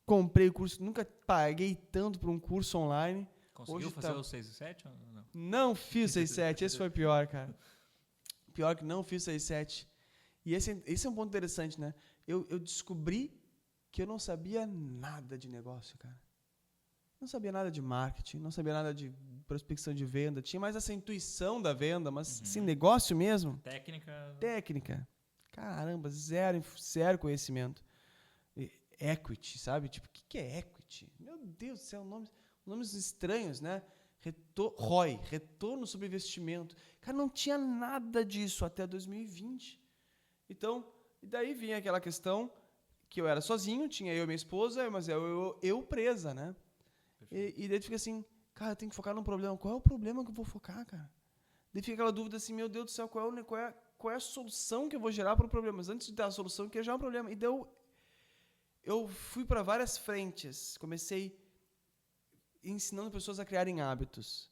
comprei o curso, nunca paguei tanto por um curso online. Conseguiu fazer o 6 e 7? Ou não? Não fiz o 6 e 7, esse foi pior, cara. Pior que não fiz o 6 e 7. E esse é um ponto interessante, né? Eu descobri que eu não sabia nada de negócio, cara. Não sabia nada de marketing, não sabia nada de prospecção de venda. Tinha mais essa intuição da venda, mas sem negócio mesmo. Técnica. Caramba, zero conhecimento. Equity, sabe? Tipo, o que é equity? Meu Deus do céu, nomes estranhos, né? ROI, retorno sobre investimento. Cara, não tinha nada disso até 2020. Então, e daí vinha aquela questão que eu era sozinho, tinha eu e minha esposa, mas eu presa, né? E daí fica assim, cara, eu tenho que focar num problema. Qual é o problema que eu vou focar, cara? Daí fica aquela dúvida assim, meu Deus do céu, qual é a solução que eu vou gerar para o problema? Mas antes de dar a solução, eu queria gerar um problema. E daí eu fui para várias frentes. Comecei ensinando pessoas a criarem hábitos.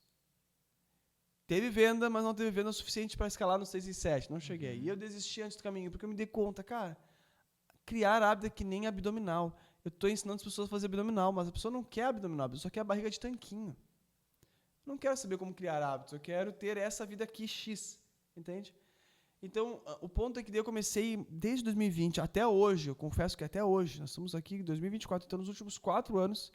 Teve venda, mas não teve venda o suficiente para escalar no 6 e 7. Não cheguei. E eu desisti antes do caminho, porque eu me dei conta, cara, criar hábito é que nem abdominal. Eu estou ensinando as pessoas a fazer abdominal, mas a pessoa não quer abdominal, a pessoa quer a barriga de tanquinho. Não quero saber como criar hábitos, eu quero ter essa vida aqui X, entende? Então, o ponto é que daí eu comecei desde 2020 até hoje, eu confesso que até hoje, nós estamos aqui em 2024, então nos últimos 4 anos,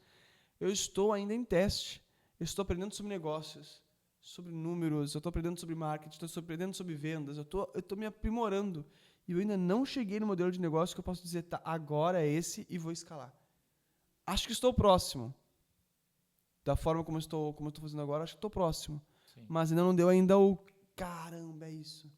eu estou ainda em teste. Eu estou aprendendo sobre negócios, sobre números, eu estou aprendendo sobre marketing, estou aprendendo sobre vendas, eu estou me aprimorando. E eu ainda não cheguei no modelo de negócio que eu posso dizer, tá, agora é esse e vou escalar. Acho que estou próximo. Da forma como eu estou fazendo agora, acho que estou próximo. Sim. Mas ainda não deu ainda o caramba, é isso.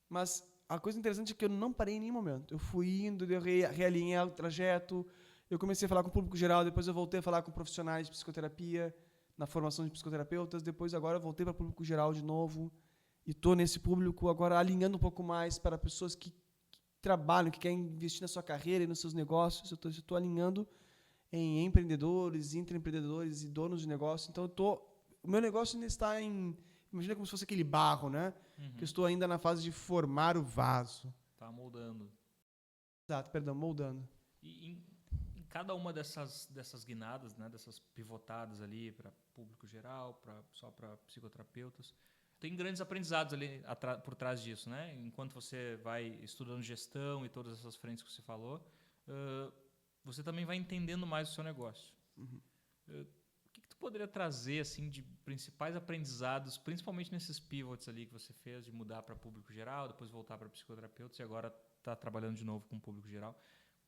Mas a coisa interessante é que eu não parei em nenhum momento. Eu fui indo, eu realinhei o trajeto, eu comecei a falar com o público geral, depois eu voltei a falar com profissionais de psicoterapia, na formação de psicoterapeutas, depois agora eu voltei para o público geral de novo, e estou nesse público agora alinhando um pouco mais para pessoas que trabalham, que querem investir na sua carreira e nos seus negócios. Eu estou alinhando em empreendedores, intraempreendedores e donos de negócio. Então, o meu negócio ainda está em... Imagina como se fosse aquele barro, né? Que eu estou ainda na fase de formar o vaso. Tá moldando. Exato, perdão, moldando. E em cada uma dessas guinadas, né, dessas pivotadas ali para público geral, só para psicoterapeutas, tem grandes aprendizados ali por trás disso, né? Enquanto você vai estudando gestão e todas essas frentes que você falou, você também vai entendendo mais o seu negócio. O que tu poderia trazer assim de principais aprendizados, principalmente nesses pivots ali que você fez, de mudar para público geral, depois voltar para psicoterapeutas e agora está trabalhando de novo com o público geral?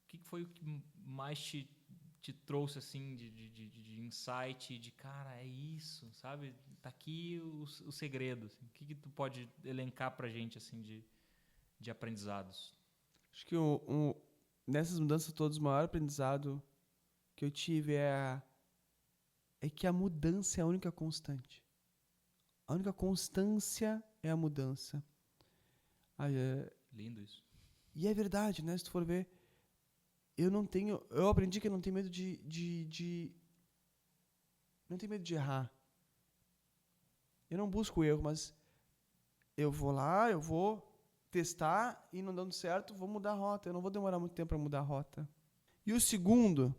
O que foi o que mais te trouxe assim de insight, de cara, é isso, sabe? Tá aqui o segredo. Assim. O que tu pode elencar pra gente assim de aprendizados? Acho que nessas mudanças todas, o maior aprendizado que eu tive é que a mudança é a única constante. A única constância é a mudança. Lindo isso. E é verdade, né? Se tu for ver, eu aprendi que eu não tenho medo não tenho medo de errar. Eu não busco o erro, mas eu vou lá, eu vou testar e não dando certo, vou mudar a rota. Eu não vou demorar muito tempo para mudar a rota. E o segundo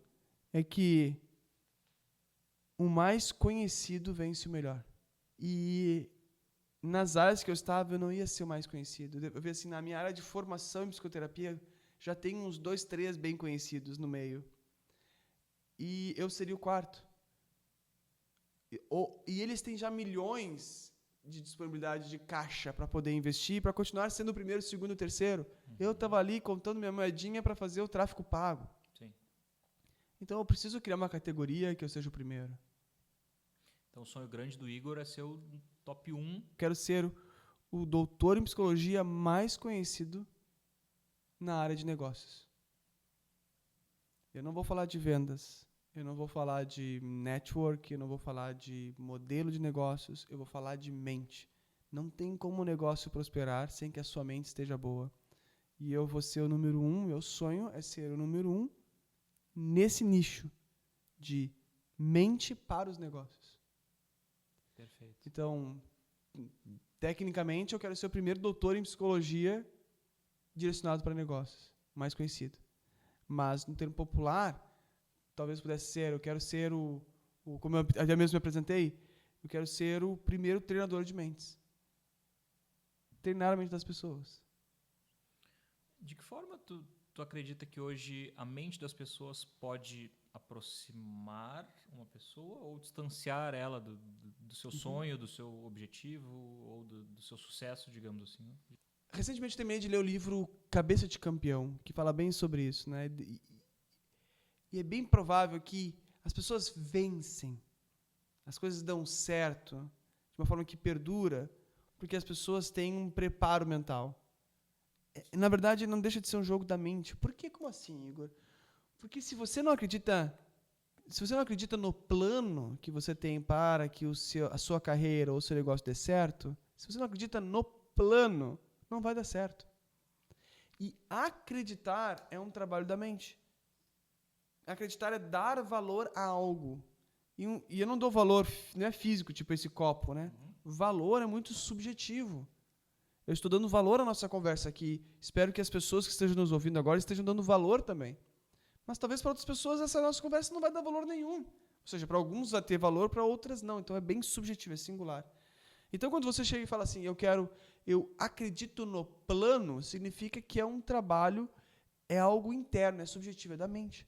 é que o mais conhecido vence o melhor. E nas áreas que eu estava, eu não ia ser o mais conhecido. Eu vi assim, na minha área de formação em psicoterapia, já tem uns 2, 3 bem conhecidos no meio. E eu seria o quarto. E eles têm já milhões de disponibilidade de caixa para poder investir, para continuar sendo o primeiro, o segundo e o terceiro. Eu estava ali contando minha moedinha para fazer o tráfego pago. Sim. Então eu preciso criar uma categoria que eu seja o primeiro. Então o sonho grande do Igor é ser o top 1. Quero ser o doutor em psicologia mais conhecido na área de negócios. Eu não vou falar de vendas, eu não vou falar de network, eu não vou falar de modelo de negócios, eu vou falar de mente. Não tem como o negócio prosperar sem que a sua mente esteja boa. E eu vou ser o número 1, meu sonho é ser o número 1 nesse nicho de mente para os negócios. Perfeito. Então, tecnicamente, eu quero ser o primeiro doutor em psicologia direcionado para negócios, mais conhecido. Mas, no termo popular, talvez pudesse ser, eu quero ser como eu até mesmo me apresentei, eu quero ser o primeiro treinador de mentes. Treinar a mente das pessoas. De que forma tu acredita que hoje a mente das pessoas pode aproximar uma pessoa ou distanciar ela do seu sonho, do seu objetivo ou do seu sucesso, digamos assim? Né? Recentemente terminei de ler o livro Cabeça de Campeão, que fala bem sobre isso, né? E é bem provável que as pessoas vencem, as coisas dão certo de uma forma que perdura, porque as pessoas têm um preparo mental. Na verdade, não deixa de ser um jogo da mente. Por que? Como assim, Igor? Porque se você não acredita no plano que você tem para que a sua carreira ou o seu negócio dê certo, se você não acredita no plano, não vai dar certo. E acreditar é um trabalho da mente. Acreditar é dar valor a algo. E eu não dou valor, não é físico, tipo esse copo, né? valor é muito subjetivo. Eu estou dando valor à nossa conversa aqui. Espero que as pessoas que estejam nos ouvindo agora estejam dando valor também. Mas talvez para outras pessoas essa nossa conversa não vai dar valor nenhum. Ou seja, para alguns vai ter valor, para outras não. Então é bem subjetivo, é singular. Então quando você chega e fala assim, eu acredito no plano, significa que é um trabalho, é algo interno, é subjetivo, é da mente.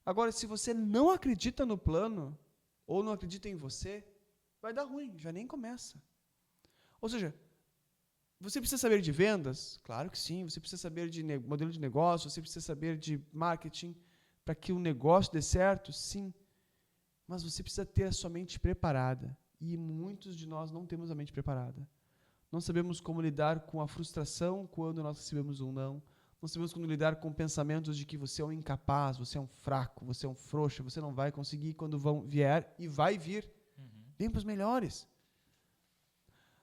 Agora, se você não acredita no plano, ou não acredita em você, vai dar ruim, já nem começa. Ou seja, você precisa saber de vendas? Claro que sim. Você precisa saber de modelo de negócio, você precisa saber de marketing para que o negócio dê certo? Sim. Mas você precisa ter a sua mente preparada. E muitos de nós não temos a mente preparada. Não sabemos como lidar com a frustração quando nós recebemos um não. Não sabemos como lidar com pensamentos de que você é um incapaz, você é um fraco, você é um frouxo, você não vai conseguir quando vier, e vai vir. Vem para os melhores.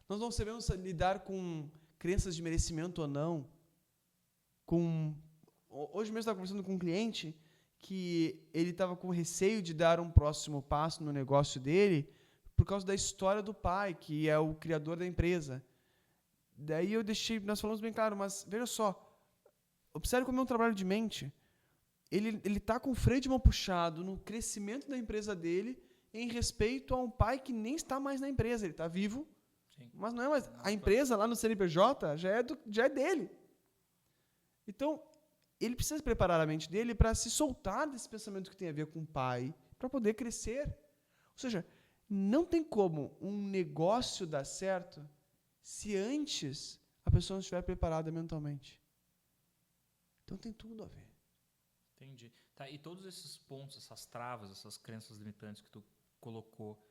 Nós não sabemos lidar com crenças de merecimento ou não. Hoje mesmo eu estava conversando com um cliente que ele estava com receio de dar um próximo passo no negócio dele por causa da história do pai, que é o criador da empresa. Daí nós falamos bem claro, mas veja só, observe como é um trabalho de mente. Ele está com o freio de mão puxado no crescimento da empresa dele em respeito a um pai que nem está mais na empresa. Ele está vivo, sim, mas não é mais. A empresa lá no CNPJ já é dele. Então, ele precisa preparar a mente dele para se soltar desse pensamento que tem a ver com o pai, para poder crescer. Ou seja, não tem como um negócio dar certo se antes a pessoa não estiver preparada mentalmente. Então tem tudo a ver. Entendi. Tá, e todos esses pontos, essas travas, essas crenças limitantes que tu colocou,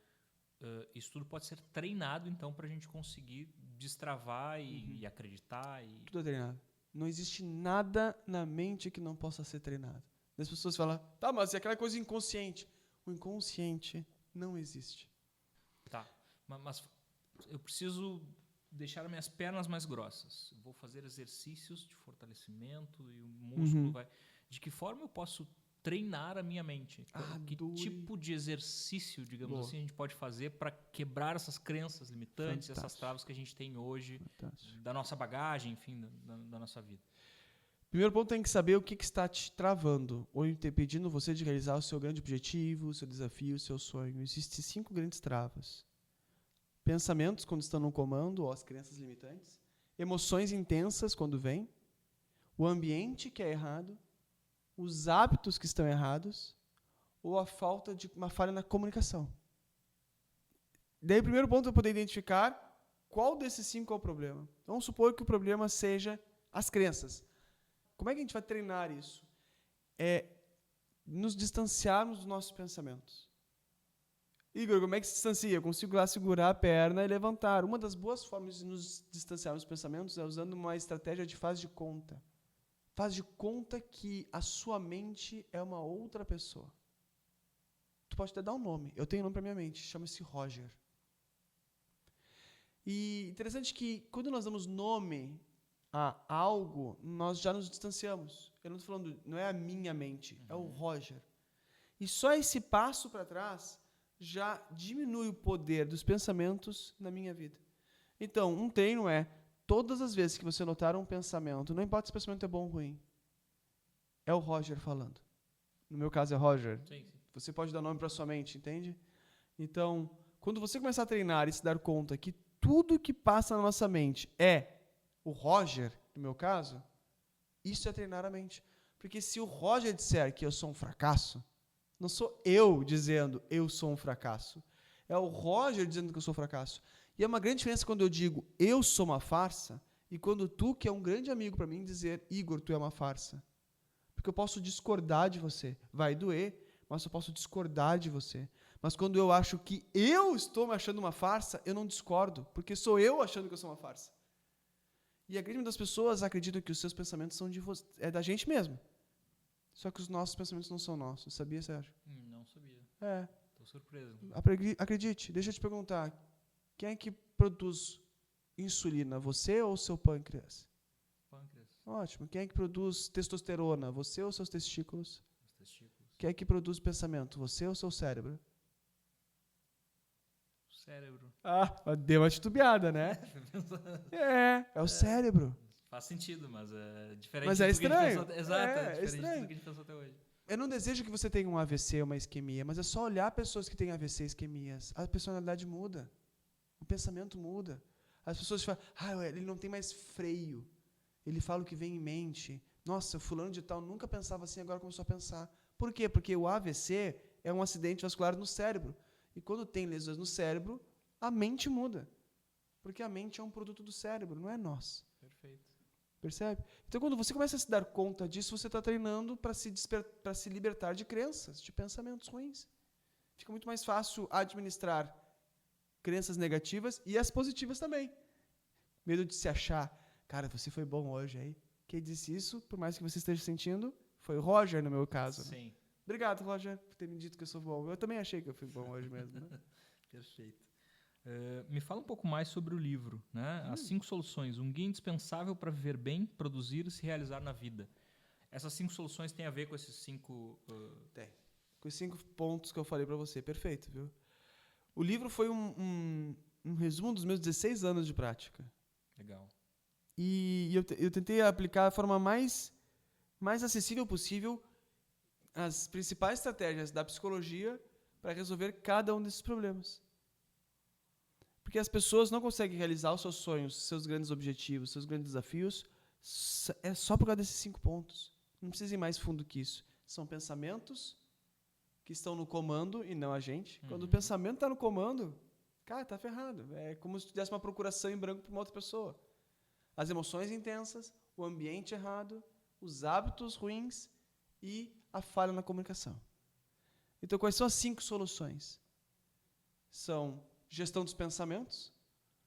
isso tudo pode ser treinado, então, para a gente conseguir destravar e acreditar? Tudo é treinado. Não existe nada na mente que não possa ser treinado. As pessoas falam, tá, mas é aquela coisa inconsciente. O inconsciente não existe. Tá, mas eu preciso deixar minhas pernas mais grossas. Eu vou fazer exercícios de fortalecimento e o músculo vai... De que forma eu posso treinar a minha mente? Que tipo de exercício, digamos assim, a gente pode fazer para quebrar essas crenças limitantes, essas travas que a gente tem hoje, da nossa bagagem, enfim, da nossa vida? Primeiro ponto, tem que saber o que está te travando ou impedindo você de realizar o seu grande objetivo, o seu desafio, o seu sonho. Existem 5 grandes travas. Pensamentos, quando estão no comando, ou as crenças limitantes. Emoções intensas, quando vêm. O ambiente, que é errado. Os hábitos que estão errados. Ou a falta de uma falha na comunicação. Daí, o primeiro ponto é poder identificar qual desses 5 é o problema. Vamos supor que o problema seja as crenças. Como é que a gente vai treinar isso? É nos distanciarmos dos nossos pensamentos. Igor, como é que se distancia? Eu consigo lá segurar a perna e levantar. Uma das boas formas de nos distanciarmos dos pensamentos é usando uma estratégia de faz de conta. Faz de conta que a sua mente é uma outra pessoa. Tu pode até dar um nome. Eu tenho um nome para minha mente. Chama-se Roger. E interessante que quando nós damos nome a algo, nós já nos distanciamos. Eu não estou falando, não é a minha mente, é o Roger. E só esse passo para trás já diminui o poder dos pensamentos na minha vida. Então, um treino é, todas as vezes que você notar um pensamento, não importa se o pensamento é bom ou ruim, é o Roger falando. No meu caso é Roger. Sim. Você pode dar nome para sua mente, entende? Então, quando você começar a treinar e se dar conta que tudo que passa na nossa mente é o Roger, no meu caso, isso é treinar a mente. Porque se o Roger disser que eu sou um fracasso, não sou eu dizendo eu sou um fracasso. É o Roger dizendo que eu sou um fracasso. E é uma grande diferença quando eu digo eu sou uma farsa e quando tu, que é um grande amigo para mim, dizer Igor, tu é uma farsa. Porque eu posso discordar de você. Vai doer, mas eu posso discordar de você. Mas quando eu acho que eu estou me achando uma farsa, eu não discordo, porque sou eu achando que eu sou uma farsa. E a grande maioria das pessoas acreditam que os seus pensamentos são é da gente mesmo. Só que os nossos pensamentos não são nossos. Sabia, Sérgio? Não sabia. É. Tô surpreso. Acredite, deixa eu te perguntar. Quem é que produz insulina, você ou o seu pâncreas? Pâncreas. Ótimo. Quem é que produz testosterona, você ou seus testículos? Os testículos. Quem é que produz pensamento, você ou seu cérebro? O Cérebro. Deu uma titubeada, né? É o cérebro. Faz sentido, mas é diferente Mas é do que a gente estranho. pensou. Exato, é diferente estranho. do que a gente pensou até hoje. Eu não desejo que você tenha um AVC, uma isquemia, mas é só olhar pessoas que têm AVC, isquemias. A personalidade muda. O pensamento muda. As pessoas falam, ele não tem mais freio. Ele fala o que vem em mente. Nossa, fulano de tal nunca pensava assim, agora começou a pensar. Por quê? Porque o AVC é um acidente vascular no cérebro. E quando tem lesões no cérebro, a mente muda. Porque a mente é um produto do cérebro, não é nós. Perfeito. Percebe? Então, quando você começa a se dar conta disso, você está treinando para se libertar de crenças, de pensamentos ruins. Fica muito mais fácil administrar crenças negativas e as positivas também. Medo de se achar. Cara, você foi bom hoje, aí. Quem disse isso, por mais que você esteja sentindo, foi o Roger, no meu caso. Sim. Né? Obrigado, Roger, por ter me dito que eu sou bom. Eu também achei que eu fui bom hoje mesmo. Né? Perfeito. Me fala um pouco mais sobre o livro, né? As 5 soluções, um guia indispensável para viver bem, produzir e se realizar na vida. Essas 5 soluções têm a ver com esses 5... Tem. Com os 5 pontos que eu falei para você. Perfeito, viu? O livro foi um resumo dos meus 16 anos de prática. Legal. E eu tentei aplicar da forma mais acessível possível as principais estratégias da psicologia para resolver cada um desses problemas. Porque as pessoas não conseguem realizar os seus sonhos, seus grandes objetivos, seus grandes desafios, é só por causa desses 5 pontos. Não precisa ir mais fundo que isso. São pensamentos que estão no comando e não a gente. Quando o pensamento está no comando, cara, tá ferrado. É como se tu desse uma procuração em branco para uma outra pessoa. As emoções intensas, o ambiente errado, os hábitos ruins e a falha na comunicação. Então, quais são as 5 soluções? São gestão dos pensamentos.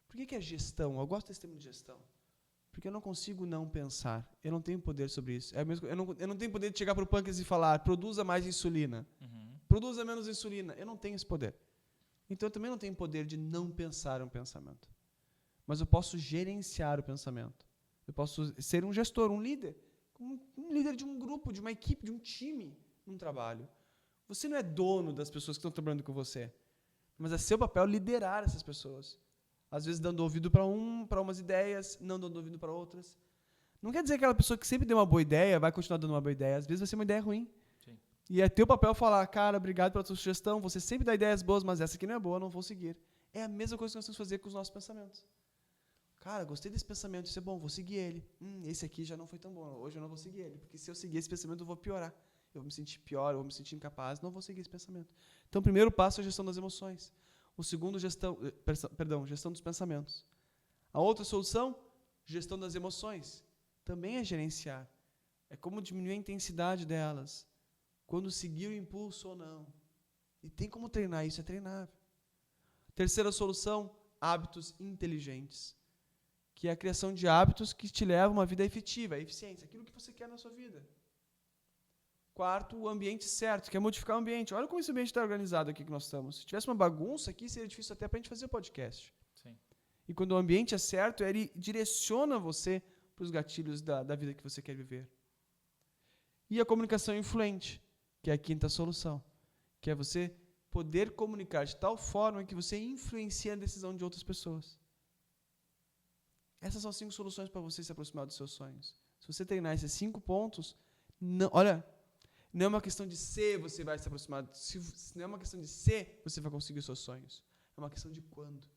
Por que é gestão? Eu gosto desse termo de gestão. Porque eu não consigo não pensar. Eu não tenho poder sobre isso. Eu não tenho poder de chegar para o pâncreas e falar, produza mais insulina. Produza menos insulina. Eu não tenho esse poder. Então, eu também não tenho poder de não pensar um pensamento. Mas eu posso gerenciar o pensamento. Eu posso ser um gestor, um líder. Um líder de um grupo, de uma equipe, de um time, num trabalho. Você não é dono das pessoas que estão trabalhando com você. Mas é seu papel liderar essas pessoas. Às vezes dando ouvido para umas ideias, não dando ouvido para outras. Não quer dizer que aquela pessoa que sempre deu uma boa ideia vai continuar dando uma boa ideia. Às vezes vai ser uma ideia ruim. Sim. E é teu papel falar, cara, obrigado pela tua sugestão, você sempre dá ideias boas, mas essa aqui não é boa, não vou seguir. É a mesma coisa que nós temos que fazer com os nossos pensamentos. Cara, gostei desse pensamento, isso é bom, vou seguir ele. Esse aqui já não foi tão bom, hoje eu não vou seguir ele, porque se eu seguir esse pensamento eu vou piorar. Eu vou me sentir pior, eu vou me sentir incapaz, não vou seguir esse pensamento. Então, o primeiro passo é a gestão das emoções. O segundo, gestão dos pensamentos. A outra solução, gestão das emoções. Também é gerenciar. É como diminuir a intensidade delas. Quando seguir o impulso ou não. E tem como treinar isso, é treinável. Terceira solução, hábitos inteligentes. Que é a criação de hábitos que te levam a uma vida efetiva, a eficiência, aquilo que você quer na sua vida. Quarto, o ambiente certo, que é modificar o ambiente. Olha como esse ambiente está organizado aqui que nós estamos. Se tivesse uma bagunça aqui, seria difícil até para a gente fazer o podcast. Sim. E quando o ambiente é certo, ele direciona você para os gatilhos da vida que você quer viver. E a comunicação influente, que é a quinta solução, que é você poder comunicar de tal forma que você influencia a decisão de outras pessoas. Essas são 5 soluções para você se aproximar dos seus sonhos. Se você treinar esses 5 pontos, não é uma questão de ser você vai se aproximar. Não é uma questão de ser você vai conseguir os seus sonhos. É uma questão de quando.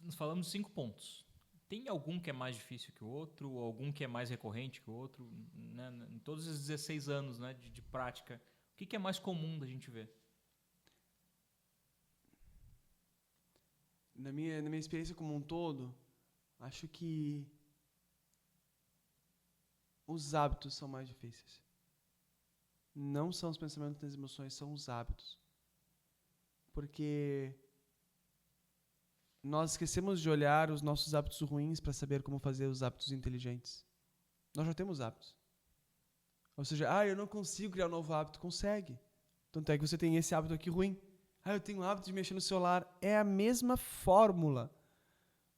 Nós falamos de 5 pontos. Tem algum que é mais difícil que o outro? Ou algum que é mais recorrente que o outro? Né? Em todos esses 16 anos, né, de prática, o que é mais comum da gente ver? Na minha experiência como um todo, acho que os hábitos são mais difíceis. Não são os pensamentos e as emoções, são os hábitos. Porque nós esquecemos de olhar os nossos hábitos ruins para saber como fazer os hábitos inteligentes. Nós já temos hábitos. Ou seja, eu não consigo criar um novo hábito. Consegue. Tanto é que você tem esse hábito aqui ruim. Eu tenho o hábito de mexer no celular. É a mesma fórmula.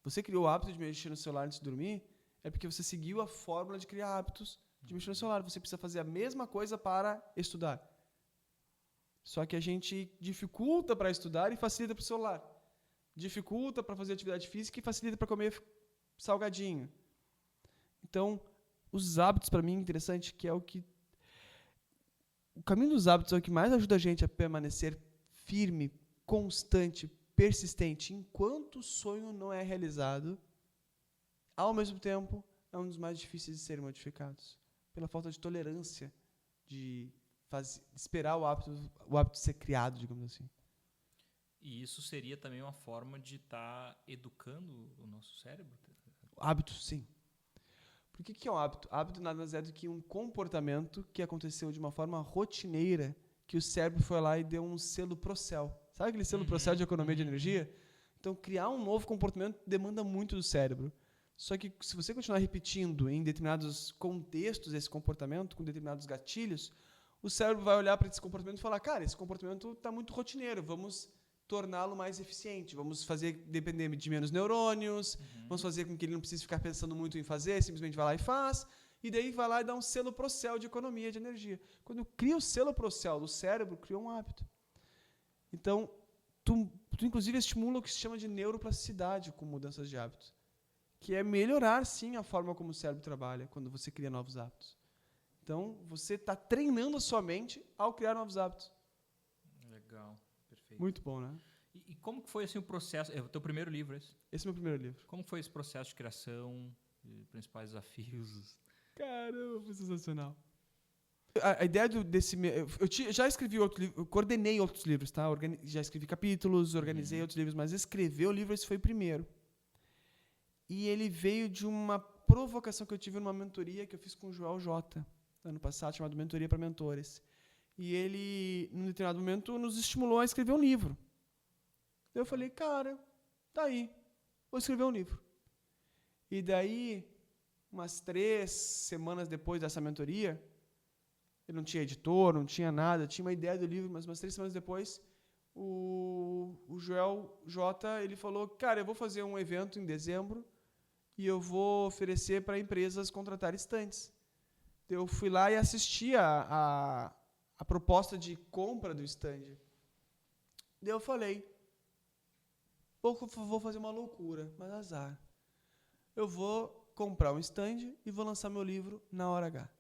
Você criou o hábito de mexer no celular antes de dormir, é porque você seguiu a fórmula de criar hábitos de mexer no celular. Você precisa fazer a mesma coisa para estudar. Só que a gente dificulta para estudar e facilita para o celular. dificulta para fazer atividade física e facilita para comer salgadinho. Então, os hábitos, para mim, é interessante, que é o que... O caminho dos hábitos é o que mais ajuda a gente a permanecer firme, constante, persistente, enquanto o sonho não é realizado. Ao mesmo tempo, é um dos mais difíceis de serem modificados, pela falta de tolerância de esperar o hábito ser criado, digamos assim. E isso seria também uma forma de estar educando o nosso cérebro? Hábito, sim. Por que é um hábito? Hábito nada mais é do que um comportamento que aconteceu de uma forma rotineira, que o cérebro foi lá e deu um selo Procel. Sabe aquele selo Procel de economia de energia? Então, criar um novo comportamento demanda muito do cérebro. Só que se você continuar repetindo em determinados contextos esse comportamento, com determinados gatilhos, o cérebro vai olhar para esse comportamento e falar, cara, esse comportamento está muito rotineiro, vamos torná-lo mais eficiente, vamos fazer depender de menos neurônios, vamos fazer com que ele não precise ficar pensando muito em fazer, simplesmente vai lá e faz, e daí vai lá e dá um selo Procel de economia de energia. Quando cria o selo Procel do cérebro, cria um hábito. Então, tu inclusive estimula o que se chama de neuroplasticidade com mudanças de hábitos, que é melhorar, sim, a forma como o cérebro trabalha quando você cria novos hábitos. Então, você está treinando a sua mente ao criar novos hábitos. Legal, perfeito. Muito bom, né? E como que foi assim, o processo? É o teu primeiro livro, esse? Esse é o meu primeiro livro. Como foi esse processo de criação, principais desafios? Caramba, foi sensacional. A ideia desse... já escrevi outro livro, eu coordenei outros livros, tá? Já escrevi capítulos, organizei outros livros, mas escrever o livro, esse foi o primeiro. E ele veio de uma provocação que eu tive numa mentoria que eu fiz com o Joel J, ano passado, chamado Mentoria para Mentores. E ele, num determinado momento, nos estimulou a escrever um livro. Eu falei, cara, tá aí, vou escrever um livro. E daí, umas 3 semanas depois dessa mentoria, eu não tinha editor, não tinha nada, tinha uma ideia do livro, mas umas 3 semanas depois, o Joel J, ele falou, cara, eu vou fazer um evento em dezembro e eu vou oferecer para empresas contratar estantes. Eu fui lá e assisti a proposta de compra do stand. Daí eu falei, vou fazer uma loucura, mas azar. Eu vou comprar um stand e vou lançar meu livro na hora H.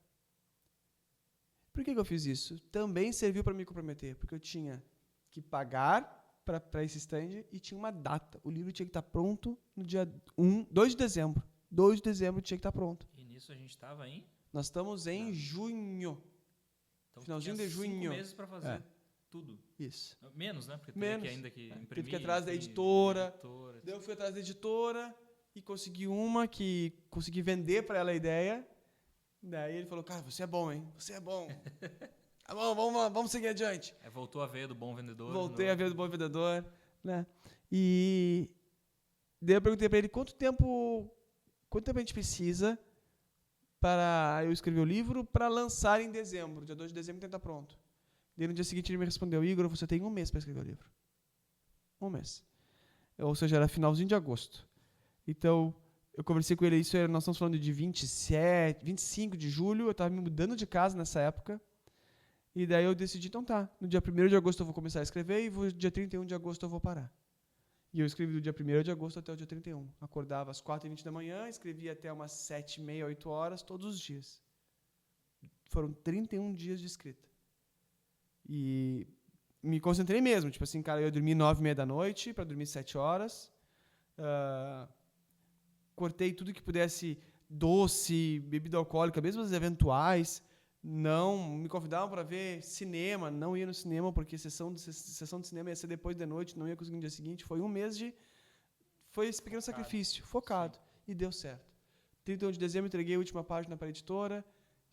Por que eu fiz isso? Também serviu para me comprometer, porque eu tinha que pagar para esse stand e tinha uma data. O livro tinha que estar pronto no dia 2 de dezembro. 2 de dezembro tinha que estar pronto. E nisso a gente estava em? Nós estamos em junho. Então, finalzinho de junho. 5 meses para fazer tudo. Isso. Menos, né? Porque Menos. que ainda que imprimir. Teve que ir atrás da editora. Daí eu fui atrás da editora e consegui uma que consegui vender para ela a ideia. Daí ele falou, cara, você é bom, hein? Você é bom. Tá bom, vamos seguir adiante. Voltou a veia do bom vendedor. Voltei a veia do bom vendedor. Né? E daí eu perguntei para ele quanto tempo a gente precisa para eu escrever o livro para lançar em dezembro. Dia 2 de dezembro tem que estar pronto. Daí no dia seguinte ele me respondeu, Igor, você tem 1 mês para escrever o livro. 1 mês. Ou seja, era finalzinho de agosto. Então, eu conversei com ele, nós estamos falando de 25 de julho, eu estava me mudando de casa nessa época. E daí eu decidi, então tá, no dia 1º de agosto eu vou começar a escrever e no dia 31 de agosto eu vou parar. E eu escrevi do dia 1º de agosto até o dia 31. Acordava às 4h20 da manhã, escrevia até umas 7h30, 8 horas, todos os dias. Foram 31 dias de escrita. E me concentrei mesmo, tipo assim, cara, eu dormi 9h30 da noite para dormir 7 horas. Cortei tudo que pudesse, doce, bebida alcoólica, mesmo as eventuais. Não me convidavam para ver cinema, não ia no cinema porque sessão de cinema ia ser depois de noite, não ia conseguir no dia seguinte. Foi 1 mês foi esse pequeno sacrifício, focado. Sim. E deu certo. 31 de dezembro entreguei a última página para a editora,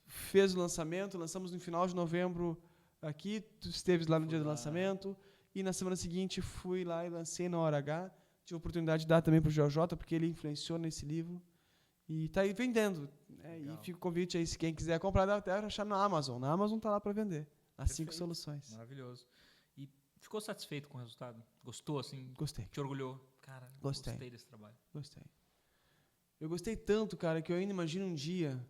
fez o lançamento, lançamos no final de novembro aqui, tu esteve lá no dia do lançamento, e na semana seguinte fui lá e lancei na hora H. Tive a oportunidade de dar também para o GeoJ, porque ele influenciou nesse livro. E está aí vendendo. E fica o convite aí, se quem quiser comprar, dá até achar na Amazon. Na Amazon está lá para vender. As 5 soluções. Maravilhoso. E ficou satisfeito com o resultado? Gostou, assim? Gostei. Te orgulhou? Cara, gostei desse trabalho. Gostei. Eu gostei tanto, cara, que eu ainda imagino um dia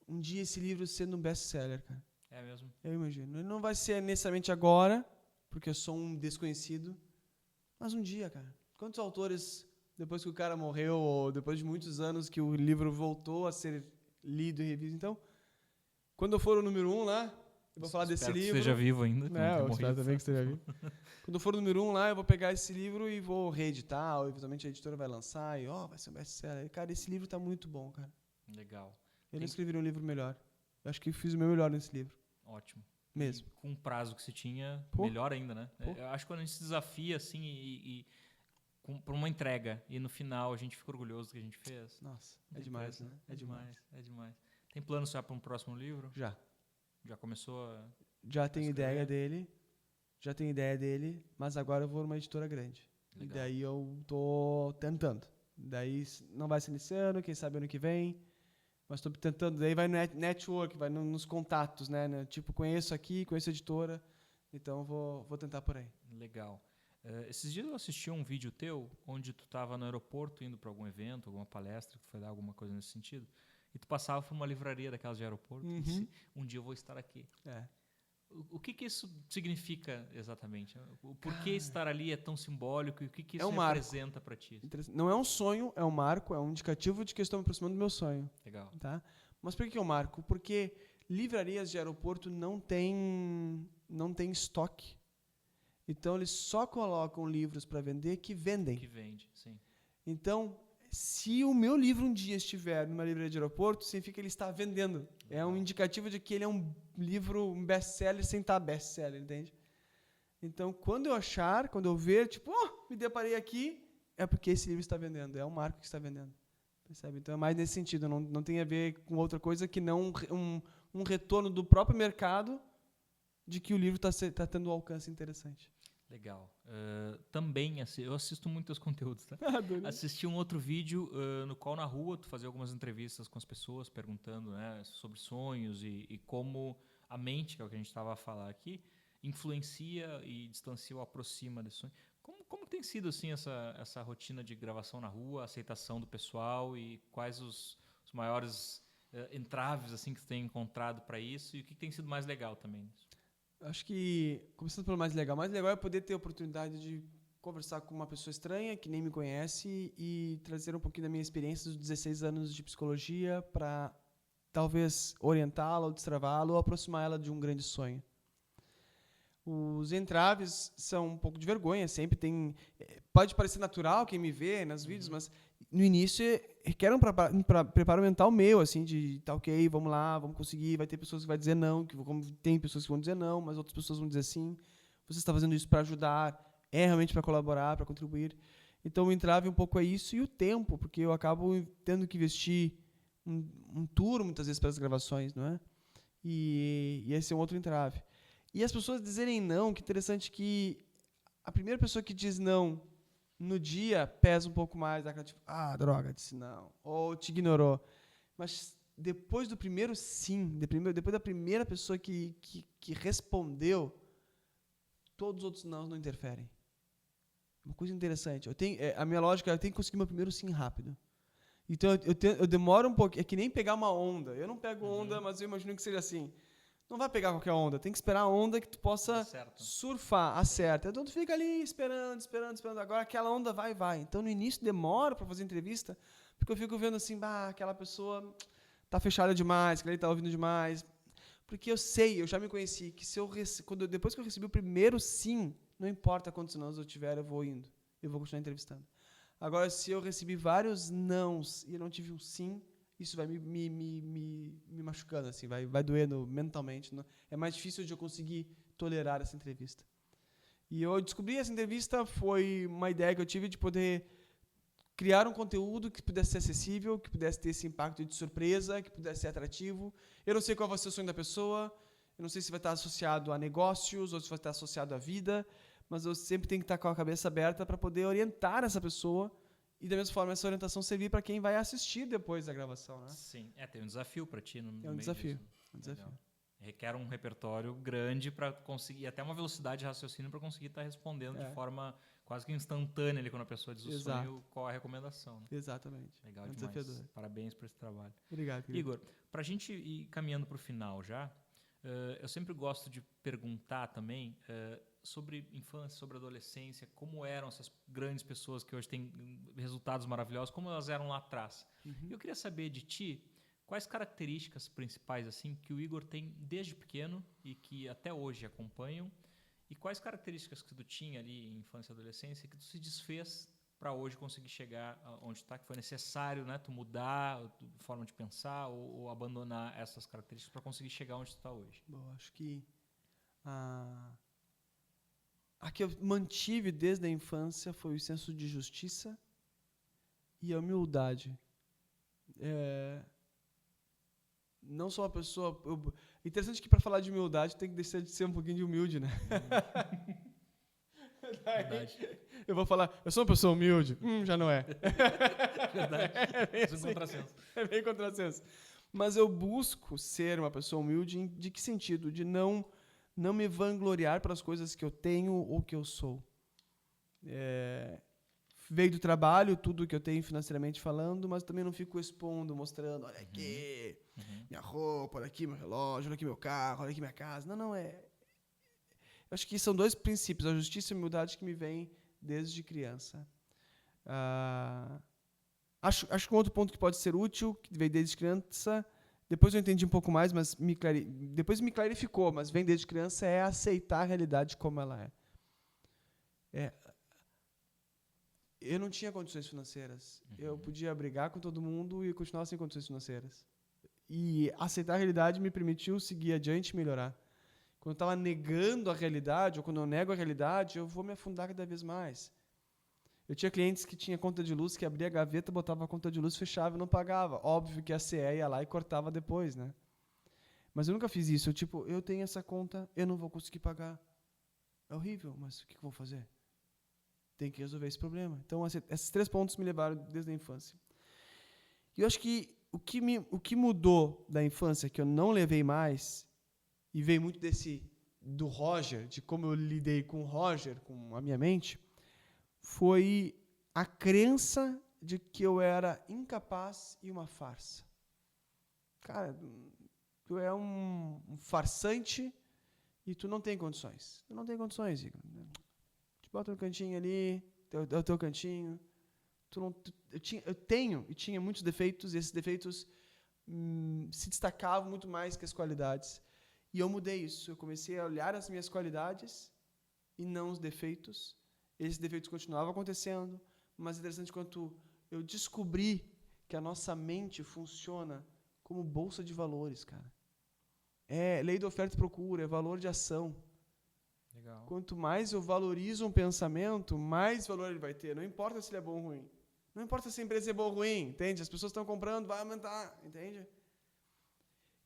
esse livro sendo um best-seller, cara. É mesmo? Eu imagino. Ele não vai ser necessariamente agora, porque eu sou um desconhecido, Mas um dia, cara. Quantos autores, depois que o cara morreu, ou depois de muitos anos que o livro voltou a ser lido e revisto? Então, quando eu for o número 1 lá, eu vou falar desse Espero que livro. esteja vivo ainda. Que não tenha Eu espero morrido. também que esteja vivo. Quando eu for o número 1 lá, eu vou pegar esse livro e vou reeditar, ou eventualmente a editora vai lançar, e vai ser um best-seller. Cara, esse livro tá muito bom, cara. Legal. Eu não escreveria um livro melhor. Eu acho que fiz o meu melhor nesse livro. Ótimo. Mesmo. E com o prazo que se tinha, Pô. melhor ainda, né? Pô. Eu acho que quando a gente se desafia, assim, para uma entrega, e no final a gente fica orgulhoso do que a gente fez. Nossa, Não é tem demais, preço, né? É demais. Tem planos já para um próximo livro? Já. Já começou a... Já tenho escrever? ideia dele, mas agora eu vou numa editora grande. Legal. E daí eu tô tentando. Daí não vai ser nesse ano, quem sabe ano que vem. Mas estou tentando. Daí vai no network, vai nos contatos, né? Tipo, conheço aqui, conheço a editora. Então vou tentar por aí. Legal. Esses dias eu assisti um vídeo teu, onde tu estava no aeroporto indo para algum evento, alguma palestra, que tu foi dar alguma coisa nesse sentido, e tu passava por uma livraria daquelas de aeroporto e disse, um dia eu vou estar aqui. O que isso significa exatamente? O porquê estar ali é tão simbólico e o que isso representa para ti? Não é um sonho, é um marco, é um indicativo de que eu estou me aproximando do meu sonho. Legal. Tá? Mas por que é um marco? Porque livrarias de aeroporto não tem estoque. Então, eles só colocam livros para vender que vendem. Que vende, sim. Então, se o meu livro um dia estiver numa livraria de aeroporto, significa que ele está vendendo. É um indicativo de que ele é um livro, um best-seller sem estar best-seller, entende? Então, quando eu ver, tipo, me deparei aqui, é porque esse livro está vendendo. É um marco que está vendendo. Percebe? Então, é mais nesse sentido. Não tem a ver com outra coisa que não um retorno do próprio mercado de que o livro está tendo um alcance interessante. Legal. Também, eu assisto muitos conteúdos, tá? Assisti um outro vídeo no qual na rua tu fazia algumas entrevistas com as pessoas, perguntando, né, sobre sonhos e como a mente, que é o que a gente estava a falar aqui, influencia e distancia ou aproxima desse sonho. Como tem sido assim essa rotina de gravação na rua, a aceitação do pessoal e quais os maiores entraves assim que tu tem encontrado para isso e o que tem sido mais legal também? Acho que, começando pelo mais legal é poder ter a oportunidade de conversar com uma pessoa estranha que nem me conhece e trazer um pouquinho da minha experiência dos 16 anos de psicologia para talvez orientá-la ou destravá-la ou aproximar ela de um grande sonho. Os entraves são um pouco de vergonha, sempre tem... Pode parecer natural quem me vê nos vídeos, mas no início requer um preparo mental meu, assim, de tá ok, vamos lá, vamos conseguir, vai ter pessoas que vão dizer não, tem pessoas que vão dizer não, mas outras pessoas vão dizer sim. Você está fazendo isso para ajudar, é realmente para colaborar, para contribuir. Então o entrave um pouco é isso e o tempo, porque eu acabo tendo que investir um tour muitas vezes para as gravações, não é? E esse é um outro entrave. E as pessoas dizerem não, que interessante que a primeira pessoa que diz não no dia pesa um pouco mais, daquela tipo, droga, disse não, ou te ignorou. Mas depois do primeiro sim, depois da primeira pessoa que respondeu, todos os outros não interferem. Uma coisa interessante. A minha lógica é eu tenho que conseguir meu primeiro sim rápido. Então eu demoro um pouco, é que nem pegar uma onda. Eu não pego onda, mas eu imagino que seja assim. Não vai pegar qualquer onda, tem que esperar a onda que tu possa surfar, acerta. Então tu fica ali esperando. Agora aquela onda vai. Então no início demora para fazer entrevista, porque eu fico vendo assim, aquela pessoa tá fechada demais, que ele tá ouvindo demais. Porque eu já me conheci, que depois que eu recebi o primeiro sim, não importa quantos nãos eu tiver, eu vou indo. Eu vou continuar entrevistando. Agora, se eu recebi vários nãos e eu não tive um sim, isso vai me machucando, assim, vai doendo mentalmente. É mais difícil de eu conseguir tolerar essa entrevista. E eu descobri essa entrevista, foi uma ideia que eu tive de poder criar um conteúdo que pudesse ser acessível, que pudesse ter esse impacto de surpresa, que pudesse ser atrativo. Eu não sei qual vai ser o sonho da pessoa, eu não sei se vai estar associado a negócios ou se vai estar associado à vida, mas eu sempre tenho que estar com a cabeça aberta para poder orientar essa pessoa e, da mesma forma, essa orientação servir para quem vai assistir depois da gravação, né? Sim, tem um desafio para ti no meio um desafio. disso. É um desafio. Requer um repertório grande para conseguir, até uma velocidade de raciocínio para conseguir estar respondendo de forma quase que instantânea ali quando a pessoa diz o sonho, qual é a recomendação. Né? Exatamente. Legal demais. Desafiador. Parabéns por esse trabalho. Obrigado. Igor, para a gente ir caminhando para o final já, eu sempre gosto de perguntar também sobre infância, sobre adolescência, como eram essas grandes pessoas que hoje têm resultados maravilhosos, como elas eram lá atrás. Eu queria saber de ti quais características principais assim que o Igor tem desde pequeno e que até hoje acompanham, e quais características que tu tinha ali em infância e adolescência que tu se desfez para hoje conseguir chegar onde está, que foi necessário, né, tu mudar a forma de pensar ou abandonar essas características para conseguir chegar onde tu está hoje. Bom, acho que a que eu mantive desde a infância foi o senso de justiça e a humildade. Não sou uma pessoa... Interessante que para falar de humildade tem que deixar de ser um pouquinho de humilde, né? Verdade. Eu vou falar, eu sou uma pessoa humilde. Já não é. Verdade. É Um contrassenso. É bem contrassenso. Mas eu busco ser uma pessoa humilde de que sentido? De não me vangloriar pelas coisas que eu tenho ou que eu sou. Veio do trabalho, tudo que eu tenho financeiramente falando, mas também não fico expondo, mostrando, olha aqui, minha roupa, olha aqui meu relógio, olha aqui meu carro, olha aqui minha casa. Não, eu acho que são dois princípios, a justiça e a humildade, que me vêm desde criança. Acho que um outro ponto que pode ser útil, que veio desde criança, depois eu entendi um pouco mais, mas depois me clarificou, mas vem desde criança, é aceitar a realidade como ela é. Eu não tinha condições financeiras. Eu podia brigar com todo mundo e continuar sem condições financeiras. E aceitar a realidade me permitiu seguir adiante e melhorar. Quando eu estava negando a realidade, ou quando eu nego a realidade, eu vou me afundar cada vez mais. Eu tinha clientes que tinham conta de luz, que abria a gaveta, botava a conta de luz, fechava e não pagava. Óbvio que a CE ia lá e cortava depois, né? Mas eu nunca fiz isso. Eu tenho essa conta, eu não vou conseguir pagar. É horrível, mas o que eu vou fazer? Tem que resolver esse problema. Então, esses 3 pontos me levaram desde a infância. E eu acho que o que mudou da infância, que eu não levei mais, e veio muito do Roger, de como eu lidei com o Roger, com a minha mente, foi a crença de que eu era incapaz e uma farsa. Cara, tu é um farsante e tu não tem condições. Tu não tem condições, Igor. Te bota no cantinho ali, é o teu cantinho. Eu tenho e tinha muitos defeitos, e esses defeitos se destacavam muito mais que as qualidades. E eu mudei isso. Eu comecei a olhar as minhas qualidades e não os defeitos. Esses defeitos continuavam acontecendo, mas é interessante quando eu descobri que a nossa mente funciona como bolsa de valores, cara. É lei da oferta e procura, é valor de ação. Legal. Quanto mais eu valorizo um pensamento, mais valor ele vai ter. Não importa se ele é bom ou ruim. Não importa se a empresa é boa ou ruim, entende? As pessoas estão comprando, vai aumentar, entende?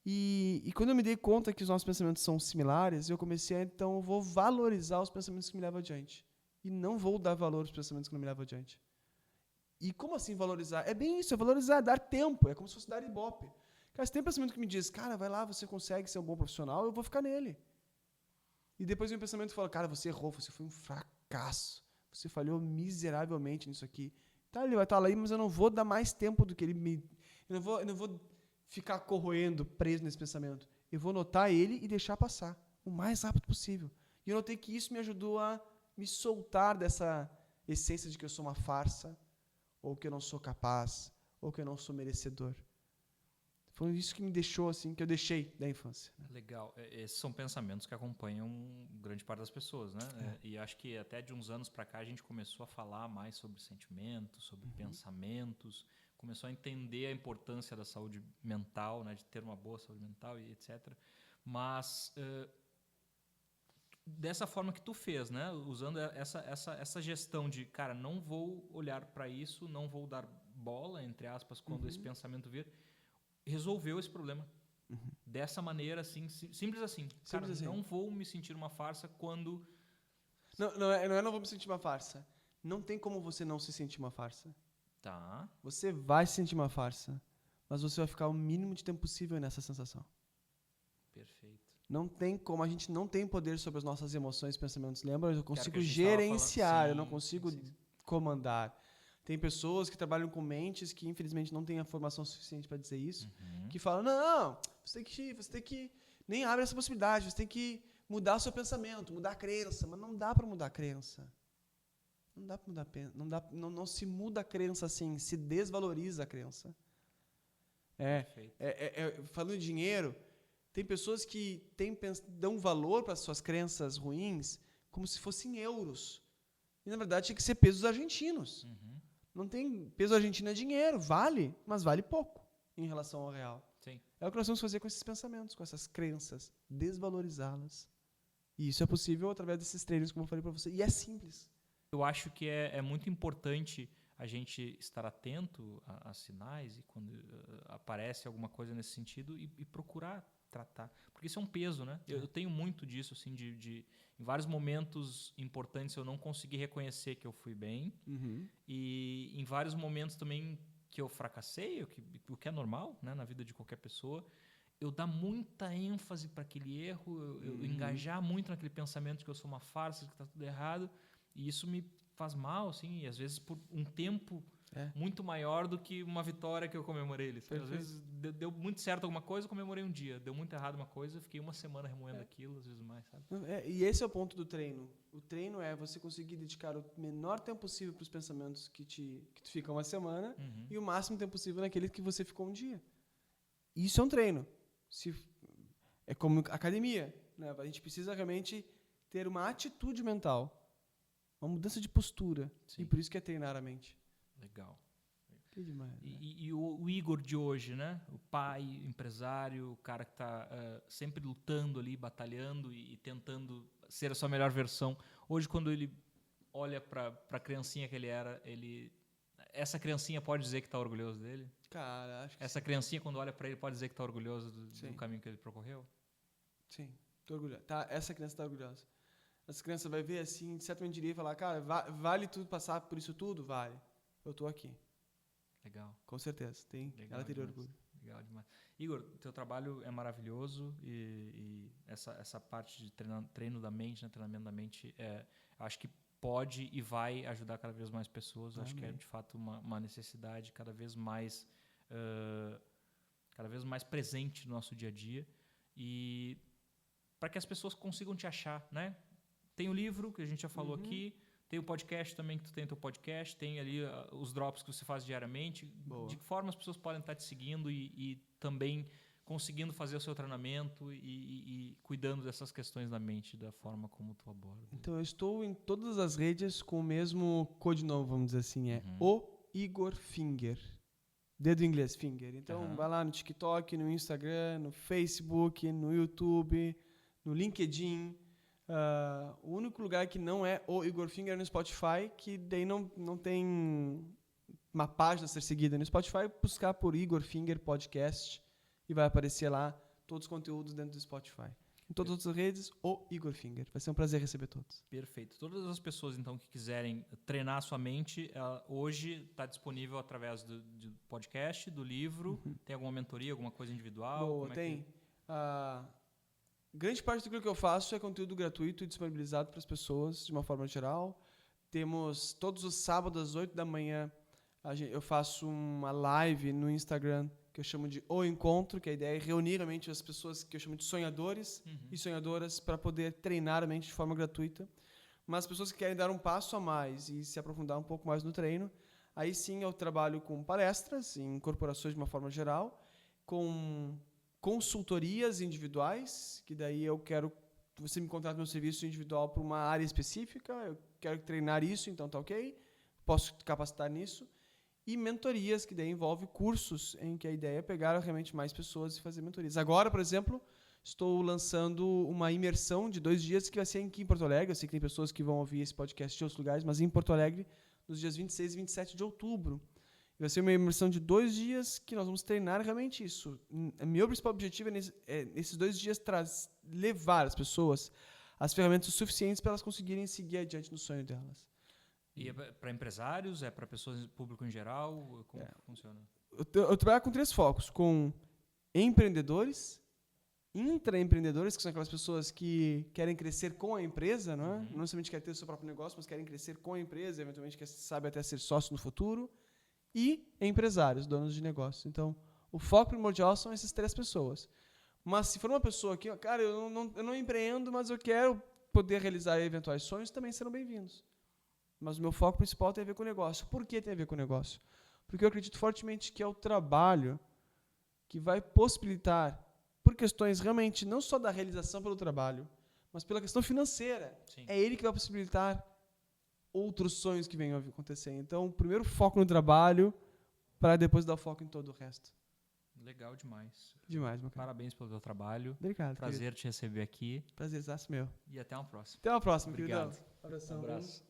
E quando eu me dei conta que os nossos pensamentos são similares, eu comecei a, então, eu vou valorizar os pensamentos que me levam adiante. E não vou dar valor aos pensamentos que não me levam adiante. E como assim valorizar? É bem isso, é valorizar, é dar tempo. É como se fosse dar ibope. Cara, se tem pensamento que me diz, cara, vai lá, você consegue ser um bom profissional, eu vou ficar nele. E depois vem um pensamento que fala, cara, você errou, você foi um fracasso. Você falhou miseravelmente nisso aqui. Tá, ele vai estar lá aí, mas eu não vou dar mais tempo do que ele me... Eu não vou ficar corroendo, preso nesse pensamento. Eu vou notar ele e deixar passar o mais rápido possível. E eu notei que isso me ajudou a me soltar dessa essência de que eu sou uma farsa, ou que eu não sou capaz, ou que eu não sou merecedor. Foi isso que me deixou, assim, que eu deixei da infância. Legal. Esses são pensamentos que acompanham grande parte das pessoas, né? E acho que até de uns anos para cá a gente começou a falar mais sobre sentimentos, sobre pensamentos, começou a entender a importância da saúde mental, né? De ter uma boa saúde mental e etc. Mas dessa forma que tu fez, né? Usando essa gestão de, cara, não vou olhar para isso, não vou dar bola, entre aspas, quando esse pensamento vir, resolveu esse problema. Dessa maneira, assim, simples assim. Cara, assim. Não vou me sentir uma farsa quando... Não vou me sentir uma farsa. Não tem como você não se sentir uma farsa. Tá. Você vai se sentir uma farsa, mas você vai ficar o mínimo de tempo possível nessa sensação. Perfeito. Não tem como, a gente não tem poder sobre as nossas emoções e pensamentos. Lembra? Eu consigo Sim, gerenciar, eu não consigo comandar. Tem pessoas que trabalham com mentes que, infelizmente, não têm a formação suficiente para dizer isso, que falam, não, você tem que nem abre essa possibilidade, você tem que mudar seu pensamento, mudar a crença, mas não dá para mudar a crença. Não dá para mudar, não se muda a crença assim, se desvaloriza a crença. Falando de dinheiro, tem pessoas que dão valor para as suas crenças ruins como se fossem euros. E, na verdade, tinha que ser pesos argentinos. Uhum. Não tem... Peso argentino é dinheiro, vale, mas vale pouco em relação ao real. Sim. É o que nós vamos fazer com esses pensamentos, com essas crenças, desvalorizá-las. E isso é possível através desses treinos, como eu falei para você. E é simples. Eu acho que é muito importante a gente estar atento a sinais e quando aparece alguma coisa nesse sentido e procurar tratar. Porque isso é um peso, né? Eu tenho muito disso, assim, de em vários momentos importantes eu não consegui reconhecer que eu fui bem. Uhum. E em vários momentos também que eu fracassei, o que é normal, né, na vida de qualquer pessoa, eu dar muita ênfase para aquele erro, eu engajar muito naquele pensamento de que eu sou uma farsa, que está tudo errado. E isso me faz mal, assim, e às vezes por um tempo muito maior do que uma vitória que eu comemorei. Às vezes deu muito certo alguma coisa, eu comemorei um dia. Deu muito errado uma coisa, eu fiquei uma semana remoendo aquilo, às vezes mais, sabe? E esse é o ponto do treino. O treino é você conseguir dedicar o menor tempo possível para os pensamentos que tu fica uma semana e o máximo tempo possível naqueles que você ficou um dia. Isso é um treino. É como academia, né? A gente precisa realmente ter uma atitude mental. Uma mudança de postura. Sim. E por isso que é treinar a mente. Legal. Que demais. Né? E o Igor de hoje, né? O pai, o empresário, o cara que está sempre lutando ali, batalhando e tentando ser a sua melhor versão. Hoje, quando ele olha para a criancinha que ele era, essa criancinha pode dizer que está orgulhoso dele? Cara, acho que essa criancinha, quando olha para ele, pode dizer que está orgulhoso do caminho que ele percorreu? Sim, estou orgulhoso. Essa criança está orgulhosa. Essa criança vai ver assim, certamente diria e falar, cara, vale tudo passar por isso tudo? Vale. Eu estou aqui. Legal. Com certeza. Ela teria orgulho. Legal demais. Igor, teu trabalho é maravilhoso e essa parte de treino da mente, né, treinamento da mente, acho que pode e vai ajudar cada vez mais pessoas. Acho que é de fato uma necessidade cada vez mais presente no nosso dia a dia e para que as pessoas consigam te achar, né? Tem o livro que a gente já falou aqui, tem o podcast também que tu tem o teu podcast, tem ali os drops que você faz diariamente. Boa. De que forma as pessoas podem estar te seguindo e também conseguindo fazer o seu treinamento e cuidando dessas questões da mente, da forma como tu aborda? Então, eu estou em todas as redes com o mesmo codinome, vamos dizer assim, o Igor Finger. Dedo em inglês, Finger. Então, vai lá no TikTok, no Instagram, no Facebook, no YouTube, no LinkedIn. O único lugar que não é o Igor Finger é no Spotify, que daí não tem uma página a ser seguida no Spotify, buscar por Igor Finger Podcast e vai aparecer lá todos os conteúdos dentro do Spotify. Em todas as outras redes, o Igor Finger. Vai ser um prazer receber todos. Perfeito. Todas as pessoas, então, que quiserem treinar a sua mente, hoje está disponível através do podcast, do livro. Tem alguma mentoria, alguma coisa individual? Boa, tem. Grande parte do que eu faço é conteúdo gratuito e disponibilizado para as pessoas, de uma forma geral. Temos, todos os sábados, às 8 da manhã, eu faço uma live no Instagram, que eu chamo de O Encontro, que a ideia é reunir realmente as pessoas que eu chamo de sonhadores e sonhadoras para poder treinar a mente de forma gratuita. Mas as pessoas que querem dar um passo a mais e se aprofundar um pouco mais no treino, aí sim eu trabalho com palestras em corporações de uma forma geral, com consultorias individuais, que daí eu quero que você me contrate meu serviço individual para uma área específica, eu quero treinar isso, então tá ok, posso te capacitar nisso, e mentorias, que daí envolve cursos em que a ideia é pegar realmente mais pessoas e fazer mentorias. Agora, por exemplo, estou lançando uma imersão de 2 dias que vai ser aqui em Porto Alegre, eu sei que tem pessoas que vão ouvir esse podcast de outros lugares, mas em Porto Alegre, nos dias 26 e 27 de outubro. Vai ser uma imersão de 2 dias que nós vamos treinar realmente isso. Meu principal objetivo é nesses 2 dias, levar as pessoas as ferramentas suficientes para elas conseguirem seguir adiante no sonho delas. E é para empresários? É para pessoas, público em geral? Como funciona? Eu trabalho com 3 focos. Com empreendedores, intraempreendedores, que são aquelas pessoas que querem crescer com a empresa, não é? Não somente querem ter o seu próprio negócio, mas querem crescer com a empresa, eventualmente quem sabe até ser sócio no futuro. E empresários, donos de negócio. Então, o foco primordial são essas 3 pessoas. Mas se for uma pessoa que, cara, eu não empreendo, mas eu quero poder realizar eventuais sonhos, também serão bem-vindos. Mas o meu foco principal tem a ver com o negócio. Por que tem a ver com o negócio? Porque eu acredito fortemente que é o trabalho que vai possibilitar, por questões realmente não só da realização pelo trabalho, mas pela questão financeira. Sim. É ele que vai possibilitar outros sonhos que venham a acontecer. Então, primeiro foco no trabalho, para depois dar foco em todo o resto. Legal demais. Demais, meu cara. Parabéns pelo teu trabalho. Obrigado. Prazer te receber aqui. Prazerzaço meu. E até uma próxima. Até uma próxima, Obrigado. queridão. Abração. Um abraço.